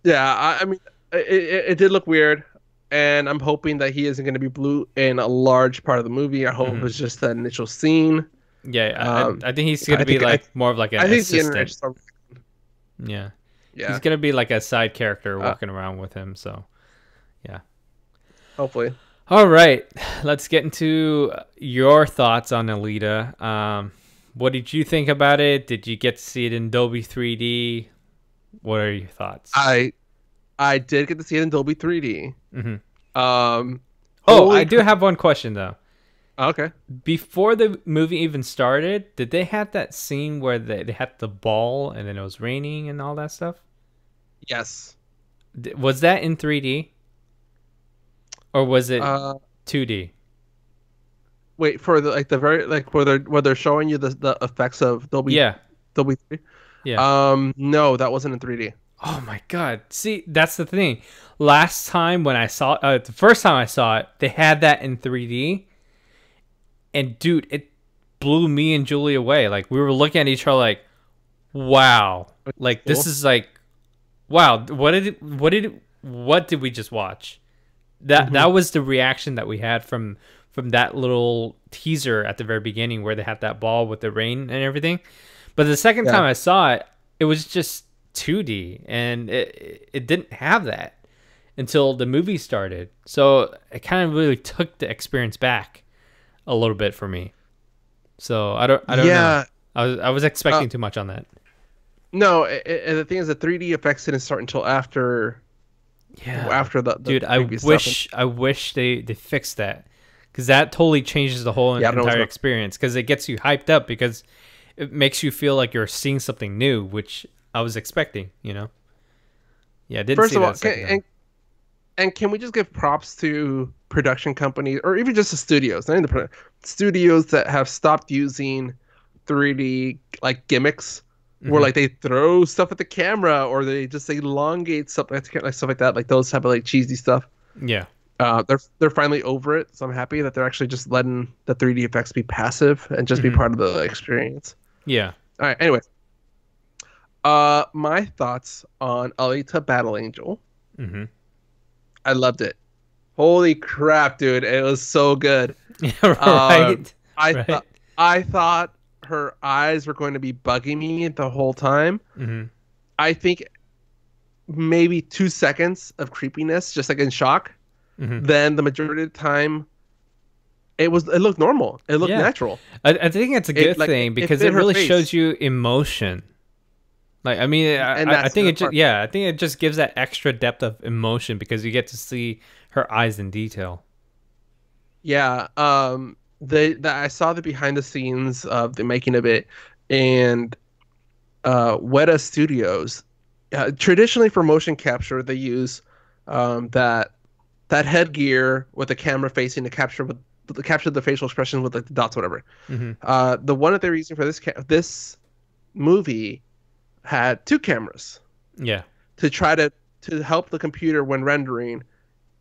[SPEAKER 1] yeah, I mean, it did look weird, and I'm hoping that he isn't going to be blue in a large part of the movie. I hope
[SPEAKER 2] Mhm.
[SPEAKER 1] it's just the initial scene.
[SPEAKER 2] Yeah,
[SPEAKER 1] Um,
[SPEAKER 2] I think he's gonna
[SPEAKER 1] I
[SPEAKER 2] be
[SPEAKER 1] think
[SPEAKER 2] like more of like an
[SPEAKER 1] I think the internet
[SPEAKER 2] assistant.
[SPEAKER 1] just
[SPEAKER 2] Yeah, he's
[SPEAKER 1] yeah,
[SPEAKER 2] gonna be like a side character
[SPEAKER 1] uh,
[SPEAKER 2] walking around with him. So yeah.
[SPEAKER 1] hopefully.
[SPEAKER 2] All right, let's get into your thoughts on Alita. What did you think about it? Did you get to see it in Dolby 3D? What are your thoughts?
[SPEAKER 1] I I did get to see it in Dolby 3D.
[SPEAKER 2] Hmm.
[SPEAKER 1] Um,
[SPEAKER 2] Oh, I
[SPEAKER 1] holy
[SPEAKER 2] do
[SPEAKER 1] crap.
[SPEAKER 2] have one question though.
[SPEAKER 1] Okay.
[SPEAKER 2] Before the movie even started, did they have that scene where they had the ball and then it was raining and all that stuff?
[SPEAKER 1] Yes.
[SPEAKER 2] Was that in 3D or was it
[SPEAKER 1] Uh,
[SPEAKER 2] 2D?
[SPEAKER 1] wait for the like the very like where they're showing you the effects of
[SPEAKER 2] Yeah,
[SPEAKER 1] Dolby 3.
[SPEAKER 2] yeah.
[SPEAKER 1] No, that wasn't in 3D.
[SPEAKER 2] Oh my god. See, that's the thing. Last time when I saw the first time I saw it, they had that in 3D. And dude, it blew me and Julie away. Like we were looking at each other like, "Wow."
[SPEAKER 1] Which is
[SPEAKER 2] Like this
[SPEAKER 1] cool.
[SPEAKER 2] is like, "Wow, what did we just watch?" That
[SPEAKER 1] Hmm.
[SPEAKER 2] was the reaction that we had from that little teaser at the very beginning where they had that ball with the rain and everything. But the second
[SPEAKER 1] Yeah.
[SPEAKER 2] time I saw it, it was just 2D and it didn't have that until the movie started. So it kind of really took the experience back a little bit for me. So I don't know.
[SPEAKER 1] Yeah.
[SPEAKER 2] I was
[SPEAKER 1] Uh,
[SPEAKER 2] expecting too much on that.
[SPEAKER 1] no, the thing is the 3D effects didn't start until
[SPEAKER 2] Yeah.
[SPEAKER 1] after the
[SPEAKER 2] Dude, I
[SPEAKER 1] previous stuff. And
[SPEAKER 2] wish I wish they fixed that cuz that totally changes the whole
[SPEAKER 1] yeah, I don't know what's
[SPEAKER 2] entire
[SPEAKER 1] going
[SPEAKER 2] experience cuz it gets you hyped up because it makes you feel like you're seeing something new, which I was expecting. Yeah, I
[SPEAKER 1] on.
[SPEAKER 2] didn't
[SPEAKER 1] First
[SPEAKER 2] see
[SPEAKER 1] of all,
[SPEAKER 2] that second time.
[SPEAKER 1] and can we just give props to production companies or even just the studios, not even studios that have stopped using 3D like gimmicks where
[SPEAKER 2] Mhm.
[SPEAKER 1] like they throw stuff at the camera or they just elongate stuff like stuff like that, like those type of like cheesy stuff.
[SPEAKER 2] Yeah.
[SPEAKER 1] They're finally over it, so I'm happy that they're actually just letting the 3D effects be passive and just be
[SPEAKER 2] Mhm.
[SPEAKER 1] part of the experience.
[SPEAKER 2] Yeah.
[SPEAKER 1] All right, anyway, my thoughts on Alita Battle Angel.
[SPEAKER 2] Mhm.
[SPEAKER 1] I loved it. Holy crap, dude! It was so good.
[SPEAKER 2] Yeah,
[SPEAKER 1] Uh,
[SPEAKER 2] right.
[SPEAKER 1] I
[SPEAKER 2] Right.
[SPEAKER 1] thought I thought her eyes were going to be bugging me the whole time.
[SPEAKER 2] Mhm.
[SPEAKER 1] I think maybe 2 seconds of creepiness, just like in shock.
[SPEAKER 2] Mhm.
[SPEAKER 1] Then the majority of the time, it looked normal. It looked
[SPEAKER 2] Yeah.
[SPEAKER 1] natural.
[SPEAKER 2] I think it's a
[SPEAKER 1] It
[SPEAKER 2] good
[SPEAKER 1] like
[SPEAKER 2] thing
[SPEAKER 1] it
[SPEAKER 2] because
[SPEAKER 1] fit
[SPEAKER 2] it
[SPEAKER 1] her
[SPEAKER 2] really shows
[SPEAKER 1] face,
[SPEAKER 2] you emotion. Like I mean,
[SPEAKER 1] and
[SPEAKER 2] I
[SPEAKER 1] that's the
[SPEAKER 2] think
[SPEAKER 1] other
[SPEAKER 2] it just
[SPEAKER 1] part.
[SPEAKER 2] yeah, I think it just gives that extra depth of emotion because you get to see her eyes in detail.
[SPEAKER 1] Yeah, I saw the behind the scenes of the making of it, and Weta Studios. Traditionally for motion capture, they use that headgear with the camera facing to capture the facial expressions with like the dots, whatever.
[SPEAKER 2] Hmm.
[SPEAKER 1] The one that they're using for this movie had two cameras
[SPEAKER 2] Yeah.
[SPEAKER 1] to try to help the computer when rendering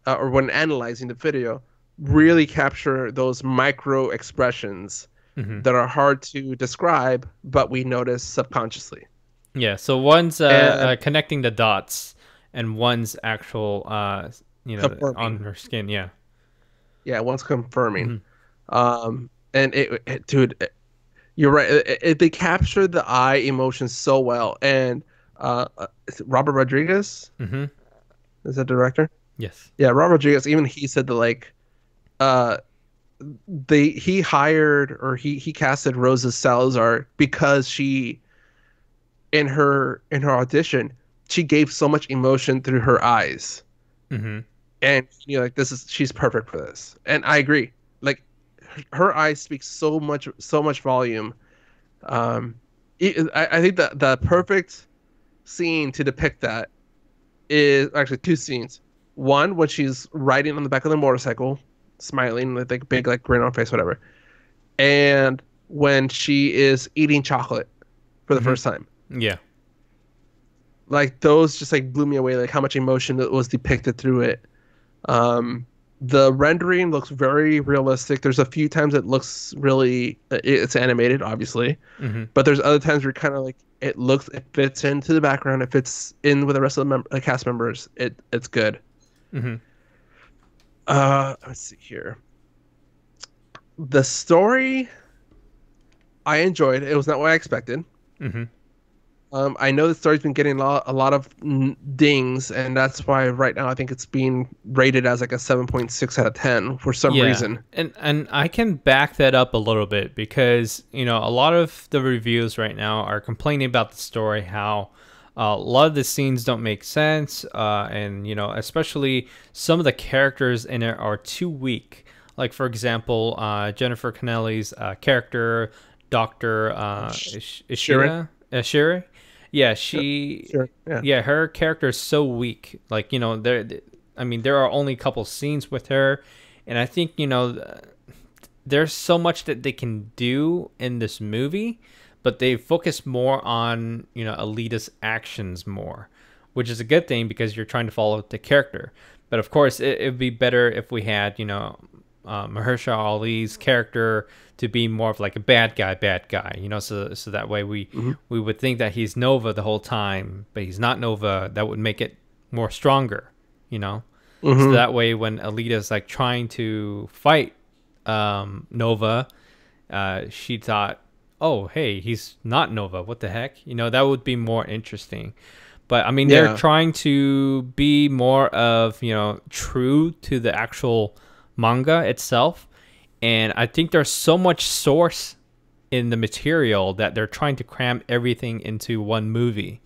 [SPEAKER 1] or when analyzing the video really capture those micro expressions
[SPEAKER 2] Hmm.
[SPEAKER 1] that are hard to describe, but we notice subconsciously.
[SPEAKER 2] Yeah. So one's
[SPEAKER 1] And
[SPEAKER 2] connecting the dots, and one's actual on
[SPEAKER 1] confirming.
[SPEAKER 2] her skin. Yeah.
[SPEAKER 1] Yeah, one's confirming.
[SPEAKER 2] Hmm.
[SPEAKER 1] And dude, you're right. They captured the eye emotions so well. And is it Robert Rodriguez
[SPEAKER 2] Hmm.
[SPEAKER 1] is the director?
[SPEAKER 2] Yes.
[SPEAKER 1] Yeah, Robert Rodriguez. Even he said that like uh he hired, or he casted Rosa Salazar because she, in her audition, she gave so much emotion through her eyes,
[SPEAKER 2] Mm-hmm.
[SPEAKER 1] and you're like, she's perfect for this. And I agree. Like, her eyes speak so much volume. Um, I think that the perfect scene to depict that is actually two scenes. One, when she's riding on the back of the motorcycle, smiling with like big like grin on her face, whatever, and when she is eating chocolate for the first
[SPEAKER 2] Mm-hmm.
[SPEAKER 1] time.
[SPEAKER 2] Yeah.
[SPEAKER 1] Like, those just like blew me away. Like, how much emotion that was depicted through it. Um, the rendering looks very realistic. There's a few times it looks really, it's animated, obviously,
[SPEAKER 2] Mm-hmm.
[SPEAKER 1] but there's other times where kind of like it fits into the background, it fits in with the rest of the cast members. It's good.
[SPEAKER 2] Mm-hmm.
[SPEAKER 1] Let's see here. The story I enjoyed. It was not what I expected.
[SPEAKER 2] Mm-hmm.
[SPEAKER 1] I know the story's been getting a lot of dings, and that's why right now I think it's being rated as like a 7.6 out of 10 for some
[SPEAKER 2] Yeah,
[SPEAKER 1] reason.
[SPEAKER 2] and I can back that up a little bit because a lot of the reviews right now are complaining about the story, how a lot of the scenes don't make sense, and especially some of the characters in it are too weak. Like, for example, Jennifer Connelly's character, Doctor
[SPEAKER 1] Sharon?
[SPEAKER 2] Ishira. Yeah,
[SPEAKER 1] Sure. Yeah.
[SPEAKER 2] yeah, her character is so weak. Like, I mean, there are only a couple scenes with her, and I think, there's so much that they can do in this movie, but they focus more on, Alita's actions more, which is a good thing because you're trying to follow the character. But of course, it'd be better if we had, Mahershala Ali's character to be more of like a bad guy, so that way
[SPEAKER 1] Hmm.
[SPEAKER 2] we would think that he's Nova the whole time, but he's not Nova. That would make it more stronger, So
[SPEAKER 1] Hmm.
[SPEAKER 2] that way, when Alita's like trying to fight Nova, she thought, "Oh, hey, he's not Nova. What the heck?" That would be more interesting. But I mean, they're
[SPEAKER 1] Yeah.
[SPEAKER 2] trying to be more of true to the actual manga itself, and I think there's so much source in the material that they're trying to cram everything into one movie.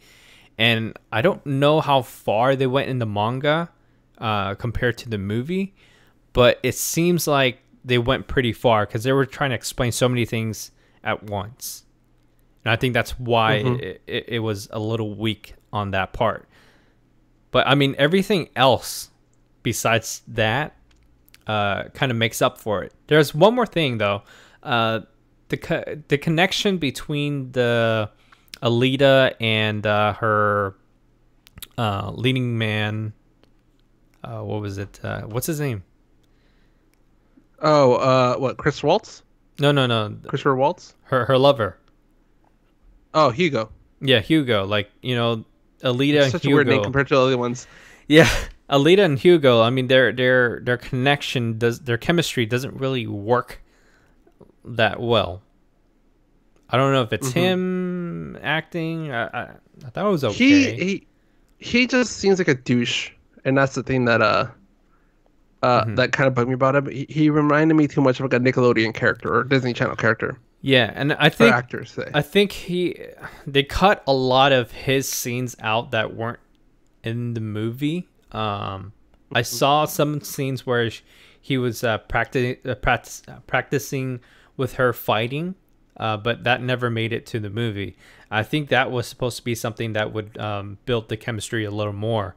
[SPEAKER 2] And I don't know how far they went in the manga compared to the movie, but it seems like they went pretty far because they were trying to explain so many things at once. And I think that's why
[SPEAKER 1] Hmm.
[SPEAKER 2] it was a little weak on that part. But I mean, everything else besides that kind of makes up for it. There's one more thing though. The connection between the Alita and her leading man. What was it? What's his name?
[SPEAKER 1] Oh, what? Chris Waltz?
[SPEAKER 2] No.
[SPEAKER 1] Christopher Waltz?
[SPEAKER 2] Her lover.
[SPEAKER 1] Oh, Hugo.
[SPEAKER 2] Yeah, Hugo. Like, Alita
[SPEAKER 1] It's
[SPEAKER 2] and
[SPEAKER 1] such a weird name
[SPEAKER 2] Hugo.
[SPEAKER 1] compared to the other ones.
[SPEAKER 2] Yeah, Alita and Hugo. I mean, their connection their chemistry doesn't really work that well. I don't know if it's
[SPEAKER 1] Hmm.
[SPEAKER 2] him acting. I thought it was
[SPEAKER 1] He
[SPEAKER 2] okay.
[SPEAKER 1] he he just seems like a douche, and that's the thing
[SPEAKER 2] Hmm.
[SPEAKER 1] that kind of bugged me about him. He reminded me too much of like a Nickelodeon character or Disney Channel character
[SPEAKER 2] Yeah, and
[SPEAKER 1] or actors say.
[SPEAKER 2] I think they cut a lot of his scenes out that weren't in the movie. I saw some scenes where he was practicing with her fighting, but that never made it to the movie. I think that was supposed to be something that would build the chemistry a little more.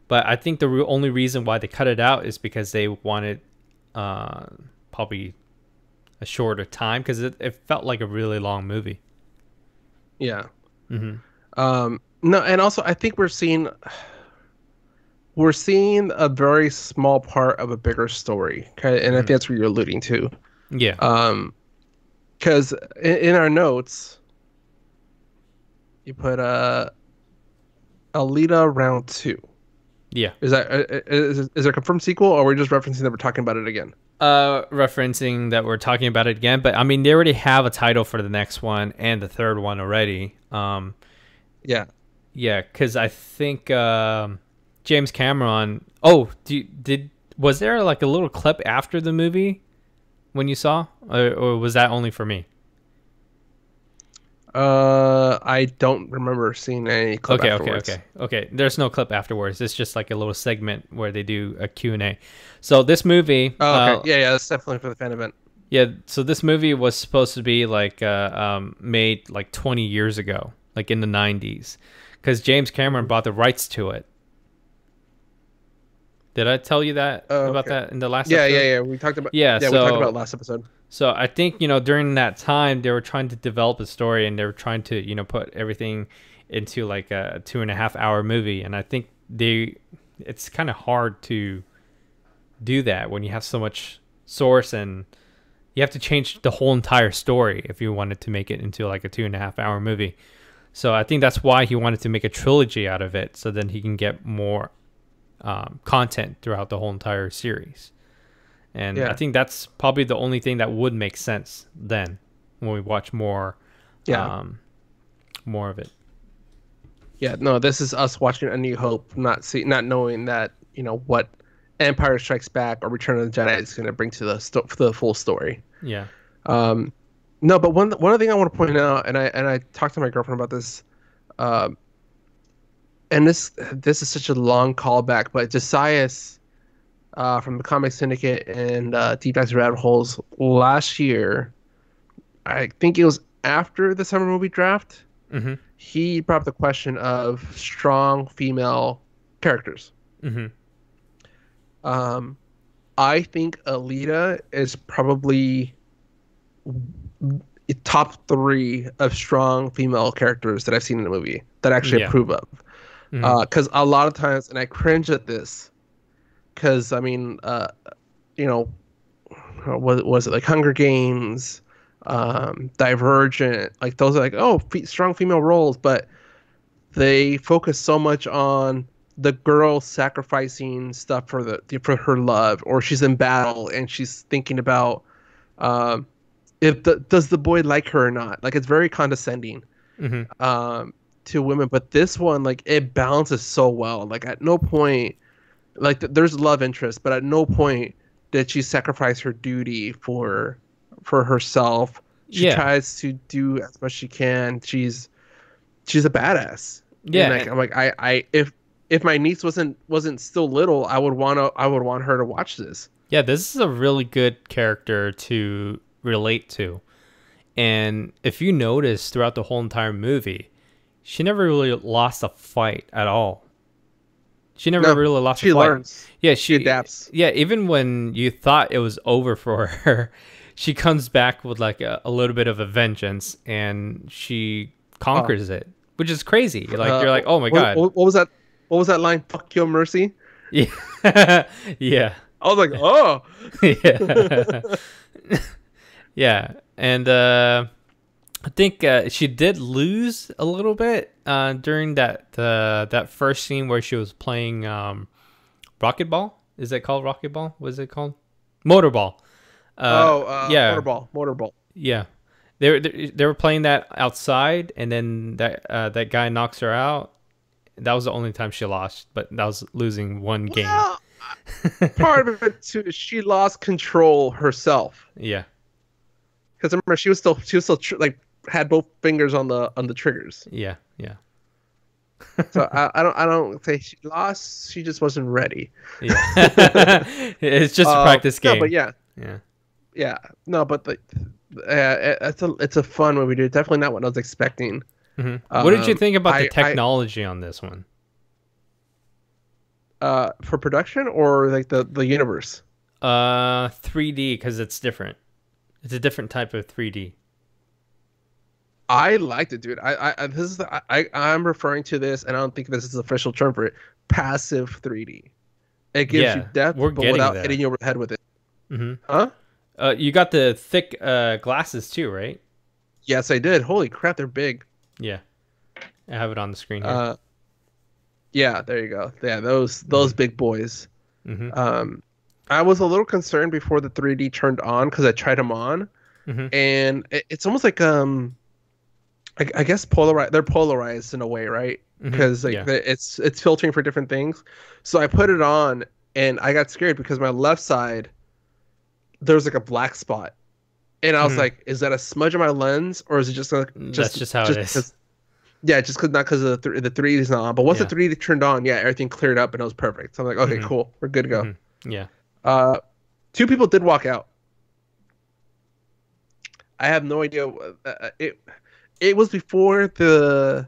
[SPEAKER 2] But I think the only reason why they cut it out is because they wanted probably a shorter time because it felt like a really long movie.
[SPEAKER 1] Yeah.
[SPEAKER 2] Hmm.
[SPEAKER 1] No, and also I think we're seeing a very small part of a bigger story. Okay, and I think
[SPEAKER 2] Hmm.
[SPEAKER 1] that's what you're alluding to.
[SPEAKER 2] Yeah.
[SPEAKER 1] Because in our notes you put Alita round two.
[SPEAKER 2] Yeah.
[SPEAKER 1] Is there a confirmed sequel, or are we just referencing that we're talking about it again?
[SPEAKER 2] Referencing that we're talking about it again, but I mean they already have a title for the next one and the third one already.
[SPEAKER 1] Yeah.
[SPEAKER 2] Yeah, because I think James Cameron. Oh, was there like a little clip after the movie when you saw, or was that only for me?
[SPEAKER 1] I don't remember seeing any clip afterwards.
[SPEAKER 2] Okay. There's no clip afterwards. It's just like a little segment where they do a Q&A. So this movie,
[SPEAKER 1] Oh, okay. Yeah, that's definitely for the fan event.
[SPEAKER 2] yeah. So this movie was supposed to be like made like 20 years ago, like in the 90s, because James Cameron bought the rights to it. Did I tell you that about that in the last episode?
[SPEAKER 1] Yeah. We talked about
[SPEAKER 2] Yeah.
[SPEAKER 1] we talked about it last episode.
[SPEAKER 2] So I think, during that time they were trying to develop a story, and they were trying to, put everything into like a 2.5 hour movie. And I think it's kind of hard to do that when you have so much source, and you have to change the whole entire story if you wanted to make it into like a 2.5 hour movie. So I think that's why he wanted to make a trilogy out of it, so then he can get more content throughout the whole entire series. And I think that's probably the only thing that would make sense then when we watch more of it.
[SPEAKER 1] Yeah, no, this is us watching A New Hope, not knowing that, what Empire Strikes Back or Return of the Jedi is going to bring to the full story.
[SPEAKER 2] Yeah.
[SPEAKER 1] No, but one other thing I want to point out, and I talked to my girlfriend about this, and this is such a long callback, but Josias from the Comic Syndicate and Deep Dives Rabbit Holes last year, I think it was after the summer movie draft, he brought up the question of strong female characters. I think Alita is probably top 3 of strong female characters that I've seen in a movie that I actually approve of. Because a lot of times, and I cringe at this, because I mean, what was it, like Hunger Games, Divergent, like those are like strong female roles, but they focus so much on the girl sacrificing stuff for her love, or she's in battle and she's thinking about does the boy like her or not. Like, it's very condescending to women, but this one, like, it balances so well. Like, at no point, like, there's love interest, but at no point did she sacrifice her duty for herself. She tries to do as much as she can. She's a badass.
[SPEAKER 2] Yeah,
[SPEAKER 1] and I'm like, if my niece wasn't still little, I would want her to watch this.
[SPEAKER 2] Yeah, this is a really good character to relate to. And if you notice throughout the whole entire movie, she never really lost a fight at all. She never really lost a fight. She
[SPEAKER 1] learns.
[SPEAKER 2] Yeah,
[SPEAKER 1] she adapts.
[SPEAKER 2] Yeah, even when you thought it was over for her, she comes back with like a little bit of a vengeance, and she conquers it, which is crazy. Like, you're like, oh my god.
[SPEAKER 1] What was that? What was that line? Fuck your mercy.
[SPEAKER 2] Yeah. Yeah.
[SPEAKER 1] I was like, oh.
[SPEAKER 2] Yeah. Yeah, and I think she did lose a little bit during that first scene where she was playing racquetball. Is it called racquetball? What is it called? Motorball.
[SPEAKER 1] Yeah. Motorball.
[SPEAKER 2] Yeah, they were playing that outside, and then that guy knocks her out. That was the only time she lost, but that was losing one game.
[SPEAKER 1] Well, part of it too, she lost control herself.
[SPEAKER 2] Yeah.
[SPEAKER 1] Because remember, she was still like had both fingers on the triggers.
[SPEAKER 2] Yeah.
[SPEAKER 1] So I don't say she lost. She just wasn't ready.
[SPEAKER 2] Yeah. It's just a practice game.
[SPEAKER 1] No, but yeah. No, but it's a fun movie, dude. Definitely not what I was expecting.
[SPEAKER 2] What did you think about the technology on this one?
[SPEAKER 1] For production or like the universe?
[SPEAKER 2] 3D, because it's different. It's a different type of 3D.
[SPEAKER 1] I liked it, dude. I'm referring to this, and I don't think this is the official term for it. Passive 3D. It gives you depth, but without hitting you over the head with it. Huh?
[SPEAKER 2] You got the thick glasses too, right?
[SPEAKER 1] Yes, I did. Holy crap, they're big.
[SPEAKER 2] Yeah, I have it on the screen here.
[SPEAKER 1] Yeah, there you go. Yeah, those big boys. I was a little concerned before the 3D turned on because I tried them on, and it's almost like I guess polarized. They're polarized in a way, right? Because it's filtering for different things. So I put it on, and I got scared because my left side, there was like a black spot, and I was
[SPEAKER 2] Hmm.
[SPEAKER 1] like, is that a smudge on my lens, or is it just like
[SPEAKER 2] That's just how it is.
[SPEAKER 1] because yeah, just because not because of the 3D is not on. But once the
[SPEAKER 2] Yeah.
[SPEAKER 1] 3D turned on, yeah, everything cleared up and it was perfect. So I'm like, okay,
[SPEAKER 2] Hmm.
[SPEAKER 1] cool, we're good to go.
[SPEAKER 2] Hmm. Yeah.
[SPEAKER 1] Uh, two people did walk out. I have no idea. It was before the.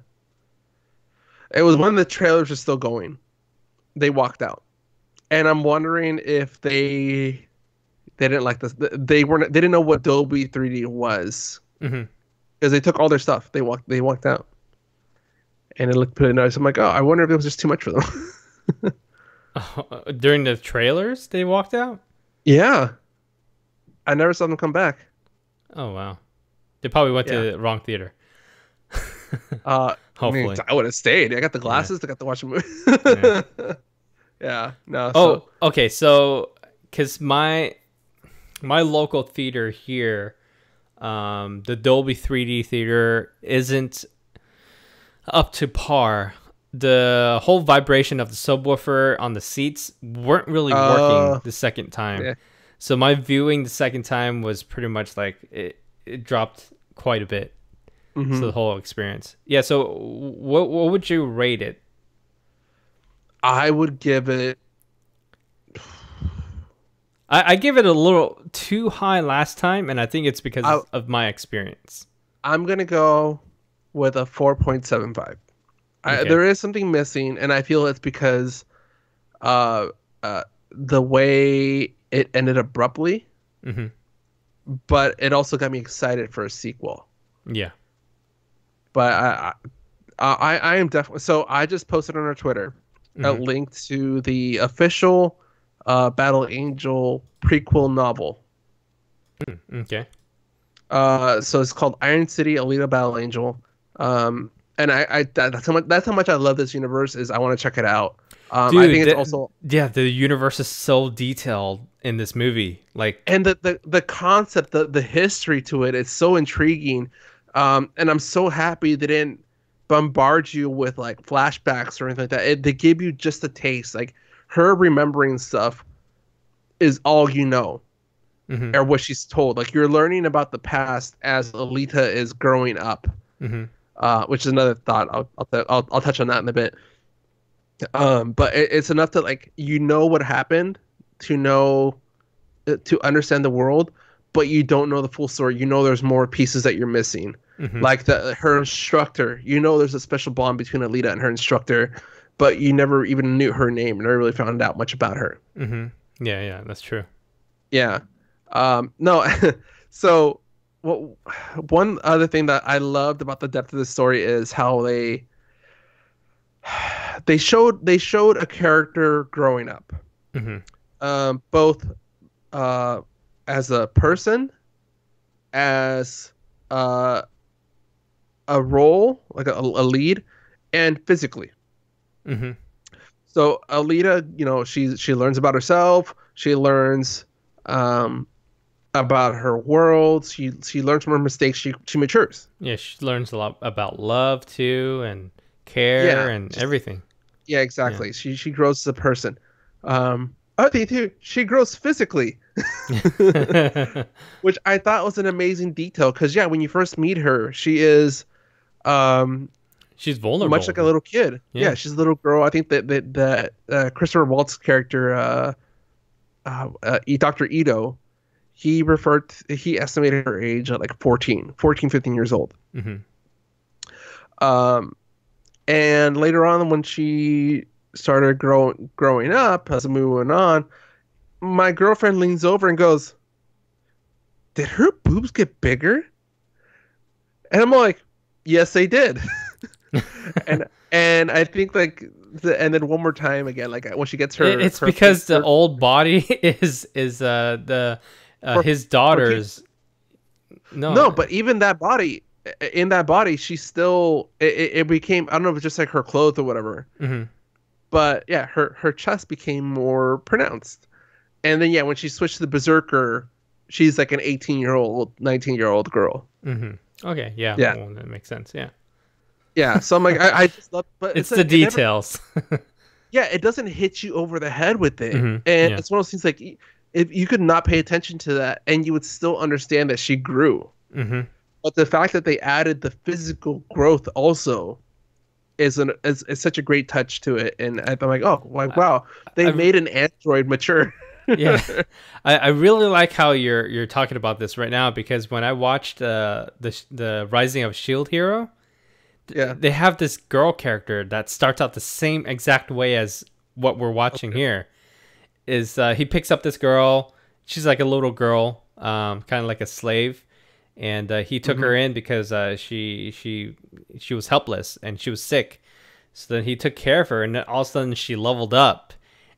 [SPEAKER 1] It was when the trailers were still going. They walked out, and I'm wondering if they didn't like this. They didn't know what Dolby 3D was
[SPEAKER 2] Hmm.
[SPEAKER 1] because they took all their stuff. They walked out, and it looked pretty nice. I'm like, oh, I wonder if it was just too much for them.
[SPEAKER 2] During the trailers, they walked out.
[SPEAKER 1] Yeah, I never saw them come back.
[SPEAKER 2] Oh wow. They probably went
[SPEAKER 1] Yeah.
[SPEAKER 2] to the wrong theater.
[SPEAKER 1] I mean,
[SPEAKER 2] Hopefully.
[SPEAKER 1] I would have stayed. I got the
[SPEAKER 2] Yeah.
[SPEAKER 1] glasses. I got to watch the
[SPEAKER 2] Yeah.
[SPEAKER 1] movie. Yeah. No. So.
[SPEAKER 2] Oh, okay. So, because my local theater here, the Dolby 3D theater isn't up to par. The whole vibration of the subwoofer on the seats weren't really working
[SPEAKER 1] Uh.
[SPEAKER 2] the second time.
[SPEAKER 1] Yeah.
[SPEAKER 2] So my viewing the second time was pretty much like it dropped quite a bit. So
[SPEAKER 1] Hmm.
[SPEAKER 2] the whole experience. Yeah, so what would you rate it?
[SPEAKER 1] I would give it.
[SPEAKER 2] I give it a little too high last time, and I think it's
[SPEAKER 1] I
[SPEAKER 2] because of my experience.
[SPEAKER 1] I'm gonna go with a 4.75.
[SPEAKER 2] Okay.
[SPEAKER 1] There is something missing, and I feel it's because uh, the way it ended abruptly,
[SPEAKER 2] Hmm.
[SPEAKER 1] but it also got me excited for a sequel.
[SPEAKER 2] Yeah.
[SPEAKER 1] But I am definitely so. I just posted on our Twitter a
[SPEAKER 2] Hmm.
[SPEAKER 1] link to the official Battle Angel prequel novel.
[SPEAKER 2] Okay.
[SPEAKER 1] So it's called Iron City Alita Battle Angel. And that's how much I love this universe is I want to check it out. I
[SPEAKER 2] Dude,
[SPEAKER 1] think it's also
[SPEAKER 2] yeah, the universe is so detailed in this movie. Like,
[SPEAKER 1] and the concept, the history to it is so intriguing. And I'm so happy they didn't bombard you with like flashbacks or anything like that. They give you just a taste. Like her remembering stuff is all you know,
[SPEAKER 2] hmm,
[SPEAKER 1] or what she's told. Like you're learning about the past as Alita is growing up.
[SPEAKER 2] hmm,
[SPEAKER 1] Which is another thought. I'll touch on that in a bit. But it's enough to like what happened to know to understand the world, but you don't know the full story. You know there's more pieces that you're missing.
[SPEAKER 2] hmm,
[SPEAKER 1] Like her instructor. There's a special bond between Alita and her instructor, but you never even knew her name and never really found out much about her.
[SPEAKER 2] hmm. Yeah, yeah, that's true.
[SPEAKER 1] Yeah. No. So what one other thing that I loved about the depth of the story is how they showed a character growing up,
[SPEAKER 2] Hmm.
[SPEAKER 1] both uh, as a person, as uh, a role, like a lead, and physically.
[SPEAKER 2] Hmm.
[SPEAKER 1] So Alita, she learns about herself. She learns um, about her world. She learns from her mistakes. She matures.
[SPEAKER 2] Yeah, she learns a lot about love too, and care
[SPEAKER 1] Yeah,
[SPEAKER 2] and
[SPEAKER 1] just
[SPEAKER 2] everything.
[SPEAKER 1] yeah,
[SPEAKER 2] Yeah.
[SPEAKER 1] exactly. She grows as a person. I think too, she grows physically, which I thought was an amazing detail. Because yeah, when you first meet her, she is um
[SPEAKER 2] She's
[SPEAKER 1] much like a
[SPEAKER 2] vulnerable.
[SPEAKER 1] little kid. Yeah,
[SPEAKER 2] Yeah.
[SPEAKER 1] she's a little girl. I think that Christopher Waltz's character, Dr. Ito, he estimated her age at like 15 years old.
[SPEAKER 2] Hmm.
[SPEAKER 1] Um, and later on, when she started growing up, as the movie went on, my girlfriend leans over and goes, "Did her boobs get bigger?" And I'm like, "Yes, they did." and and I think like and then one more time again, like when she gets
[SPEAKER 2] It's
[SPEAKER 1] her
[SPEAKER 2] because the
[SPEAKER 1] her
[SPEAKER 2] old body is the
[SPEAKER 1] her,
[SPEAKER 2] his
[SPEAKER 1] her cute.
[SPEAKER 2] daughter's. No.
[SPEAKER 1] No, but even that body, in that body, she still it became, I don't know if it's just like her clothes or whatever,
[SPEAKER 2] Hmm.
[SPEAKER 1] but yeah, her chest became more pronounced. And then yeah, when she switched to the Berserker, she's like an 18-year-old, 19-year-old girl.
[SPEAKER 2] Hmm. Okay. Yeah.
[SPEAKER 1] Yeah.
[SPEAKER 2] Well, that makes sense. Yeah.
[SPEAKER 1] Yeah. So I'm like, I just love, but
[SPEAKER 2] It's
[SPEAKER 1] it's
[SPEAKER 2] the
[SPEAKER 1] like it never,
[SPEAKER 2] details.
[SPEAKER 1] yeah, it doesn't hit you over the head with it.
[SPEAKER 2] Hmm.
[SPEAKER 1] And
[SPEAKER 2] Yeah.
[SPEAKER 1] it's one of those things like if you could not pay attention to that and you would still understand that she grew.
[SPEAKER 2] Mm-hmm.
[SPEAKER 1] But the fact that they added the physical growth also is such a great touch to it. And I'm like, oh, like wow, they made an android mature.
[SPEAKER 2] Yeah, I really like how you're talking about this right now, because when I watched the Rising of Shield Hero,
[SPEAKER 1] Yeah,
[SPEAKER 2] they have this girl character that starts out the same exact way as what we're watching here. Is he picks up this girl? She's like a little girl, kind of like a slave, and he took her in because she was helpless and she was sick. So then he took care of her, and then all of a sudden she leveled up,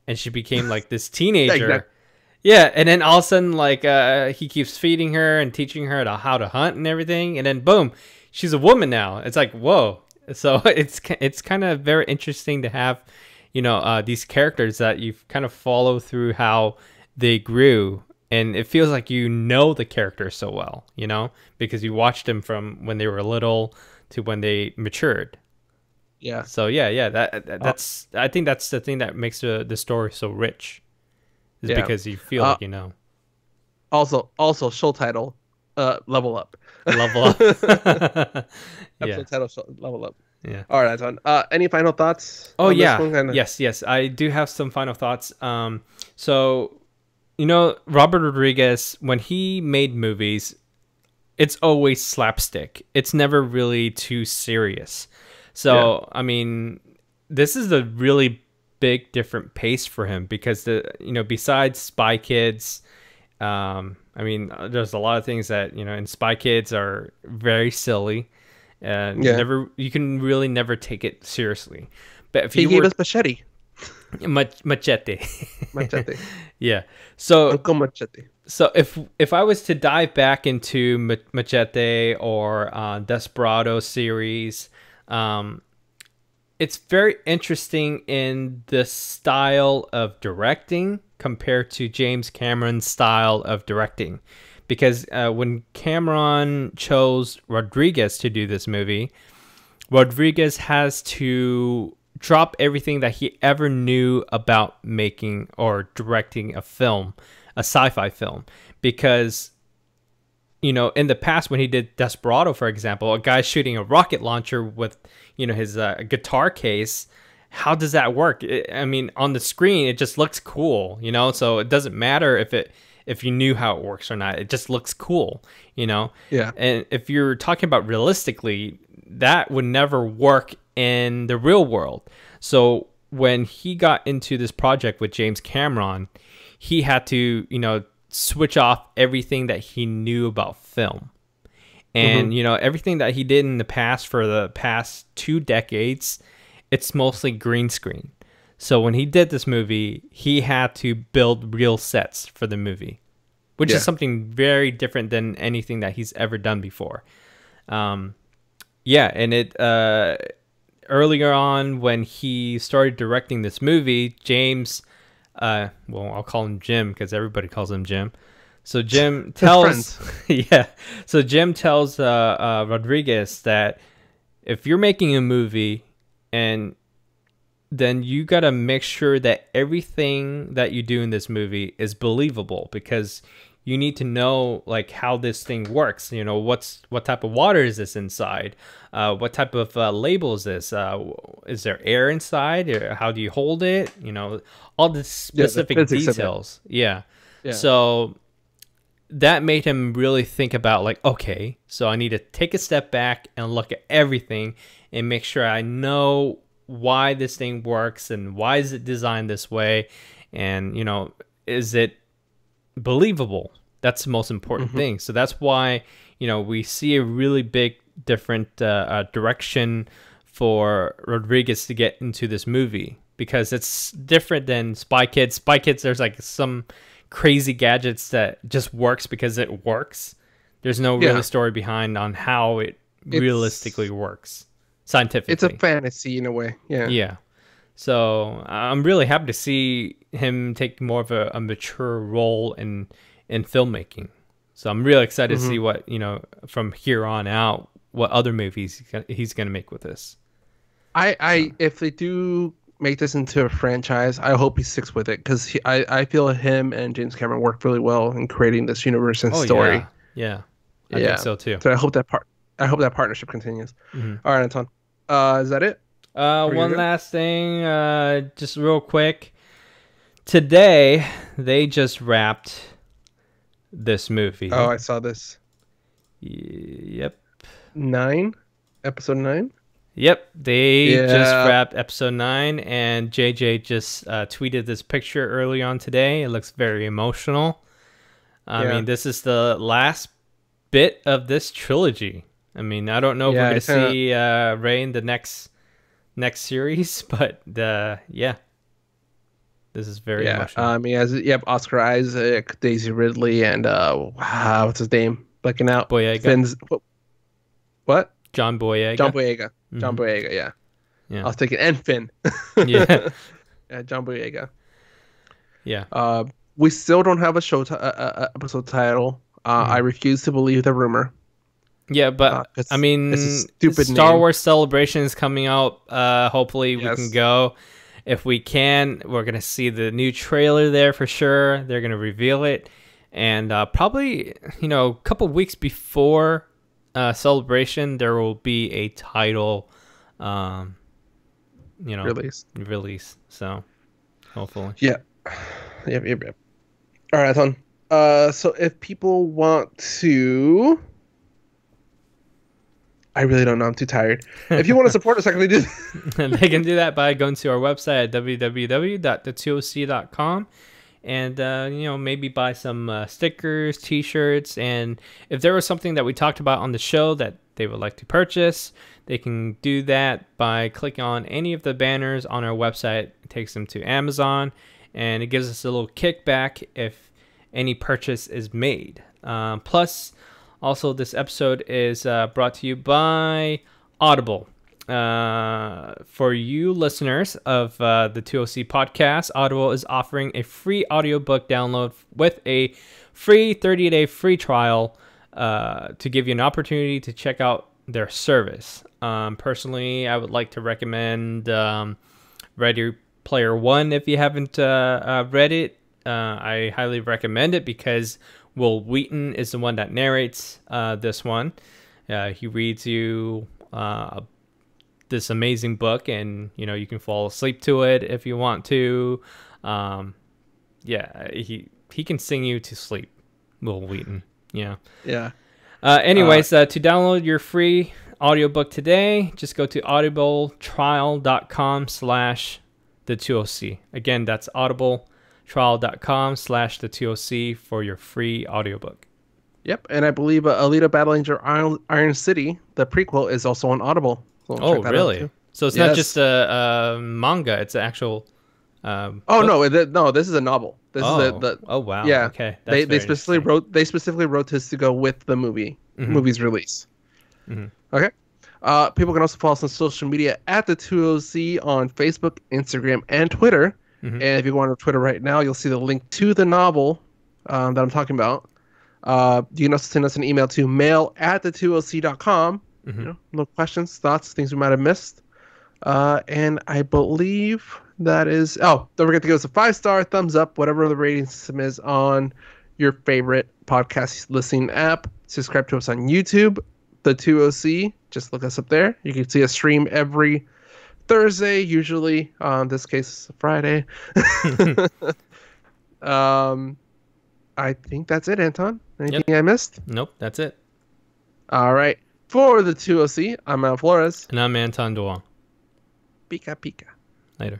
[SPEAKER 2] and she became like this teenager.
[SPEAKER 1] Exactly.
[SPEAKER 2] Yeah, and then all of a sudden, like he keeps feeding her and teaching her how to hunt and everything, and then boom, she's a woman now. It's like, whoa. So it's kind of very interesting to have, these characters that you kind of follow through how they grew, and it feels like you know the character so well, because you watched them from when they were little to when they matured.
[SPEAKER 1] Yeah.
[SPEAKER 2] So yeah, that's I think that's the thing that makes the story so rich, is because you feel like you know.
[SPEAKER 1] Also, show title, level up.
[SPEAKER 2] Level up.
[SPEAKER 1] Episode title, level up.
[SPEAKER 2] Yeah.
[SPEAKER 1] All right, Anton. Any final thoughts?
[SPEAKER 2] Oh yeah. Yes. I do have some final thoughts. So, Robert Rodriguez, when he made movies, it's always slapstick. It's never really too serious. So, I mean, this is a really big different pace for him, because besides Spy Kids, I mean, there's a lot of things that, in Spy Kids are very silly, and you can really never take it seriously. But if
[SPEAKER 1] he gave us Machete.
[SPEAKER 2] Machete.
[SPEAKER 1] Machete.
[SPEAKER 2] Yeah. So
[SPEAKER 1] Uncle Machete.
[SPEAKER 2] So if I was to dive back into Machete or Desperado series, it's very interesting in the style of directing compared to James Cameron's style of directing. Because when Cameron chose Rodriguez to do this movie, Rodriguez has to drop everything that he ever knew about making or directing a film, a sci-fi film. Because, in the past when he did Desperado, for example, a guy shooting a rocket launcher with, his guitar case, how does that work? I mean, on the screen, it just looks cool, so it doesn't matter if you knew how it works or not. It just looks cool, Yeah. And if you're talking about realistically, that would never work in the real world. So when he got into this project with James Cameron, he had to, switch off everything that he knew about film. And, everything that he did in the past for the past 2 decades, it's mostly green screen. So when he did this movie, he had to build real sets for the movie, which is something very different than anything that he's ever done before. And it earlier on when he started directing this movie, James, I'll call him Jim because everybody calls him Jim. So Jim tells, So Jim tells Rodriguez that if you're making a movie, and then you got to make sure that everything that you do in this movie is believable, because you need to know like how this thing works. What type of water is this inside? What type of label is this? Is there air inside? Or how do you hold it? All the specific details. Yeah. So that made him really think about like, okay, so I need to take a step back and look at everything and make sure I know why this thing works and why is it designed this way, and is it believable? That's the most important thing. So that's why we see a really big different direction for Rodriguez to get into this movie, because it's different than Spy Kids. Spy Kids, there's like some crazy gadgets that just works because it works. There's no really story behind on how it realistically works scientifically.
[SPEAKER 1] It's a fantasy in a way.
[SPEAKER 2] Yeah. So I'm really happy to see him take more of a mature role in filmmaking. So I'm really excited to see what, from here on out, what other movies he's going to make with this.
[SPEAKER 1] If they do make this into a franchise. I hope he sticks with it because I feel him and James Cameron worked really well in creating this universe and story.
[SPEAKER 2] Yeah, I think so too.
[SPEAKER 1] So I hope that partnership continues. All right, Anton. Is that it?
[SPEAKER 2] One last thing, just real quick. Today they just wrapped this movie.
[SPEAKER 1] Oh, I saw this.
[SPEAKER 2] Yep.
[SPEAKER 1] Episode 9.
[SPEAKER 2] Yep, they just wrapped episode 9, and JJ just tweeted this picture early on today. It looks very emotional. I mean, this is the last bit of this trilogy. I mean, I don't know if we're going to see Rey in the next series, but this is very emotional.
[SPEAKER 1] I mean, you have Oscar Isaac, Daisy Ridley, and what's his name? Blanking out.
[SPEAKER 2] Boyega.
[SPEAKER 1] What?
[SPEAKER 2] John Boyega.
[SPEAKER 1] John Boyega. John Boyega. Yeah. I was thinking, and Finn.
[SPEAKER 2] Yeah.
[SPEAKER 1] John Boyega.
[SPEAKER 2] Yeah.
[SPEAKER 1] We still don't have a show episode title. I refuse to believe the rumor.
[SPEAKER 2] Yeah, but I mean,
[SPEAKER 1] it's a stupid
[SPEAKER 2] Star
[SPEAKER 1] name.
[SPEAKER 2] Wars Celebration is coming out. Hopefully we can go. If we can, we're going to see the new trailer there for sure. They're going to reveal it. And probably, a couple weeks before Celebration, there will be a title, release. So, hopefully.
[SPEAKER 1] Yeah. Yep. All right, Anton. So if people want to... I really don't know. I'm too tired. If you want to support us, I can do
[SPEAKER 2] They can do that by going to our website at www.the2oc.com and, maybe buy some stickers, T-shirts. And if there was something that we talked about on the show that they would like to purchase, they can do that by clicking on any of the banners on our website. It takes them to Amazon, and it gives us a little kickback if any purchase is made. Plus, also, this episode is brought to you by Audible. For you listeners of the 2OC podcast, Audible is offering a free audiobook download with a free 30-day free trial to give you an opportunity to check out their service. Personally, I would like to recommend Ready Player One if you haven't read it. I highly recommend it because Will Wheaton is the one that narrates this one. He reads you this amazing book, and you can fall asleep to it if you want to. He can sing you to sleep, Will Wheaton.
[SPEAKER 1] Yeah.
[SPEAKER 2] Anyways, to download your free audiobook today, just go to audibletrial.com/the2oc. Again, that's audibletrial.com/the2oc for your free audiobook.
[SPEAKER 1] Yep, and I believe Alita Battle Angel Iron City, the prequel, is also on Audible.
[SPEAKER 2] So really? So it's not just a manga; it's an actual.
[SPEAKER 1] No, this is a novel. This is the.
[SPEAKER 2] Oh wow!
[SPEAKER 1] Yeah.
[SPEAKER 2] Okay.
[SPEAKER 1] They specifically wrote this to go with the movie's release. Okay. People can also follow us on social media at the 2OC on Facebook, Instagram, and Twitter. And if you go on Twitter right now, you'll see the link to the novel that I'm talking about. You can also send us an email to mail@the2oc.com. No questions, thoughts, things we might have missed. And I believe that is... Oh, don't forget to give us a 5-star, thumbs up, whatever the rating system is on your favorite podcast listening app. Subscribe to us on YouTube, the 2OC. Just look us up there. You can see us stream every Thursday, usually. In this case, Friday. I think that's it, Anton. Anything I missed?
[SPEAKER 2] Nope, that's it.
[SPEAKER 1] All right. For the 2OC, I'm Al Flores.
[SPEAKER 2] And I'm Anton Duong.
[SPEAKER 1] Pika pika.
[SPEAKER 2] Later.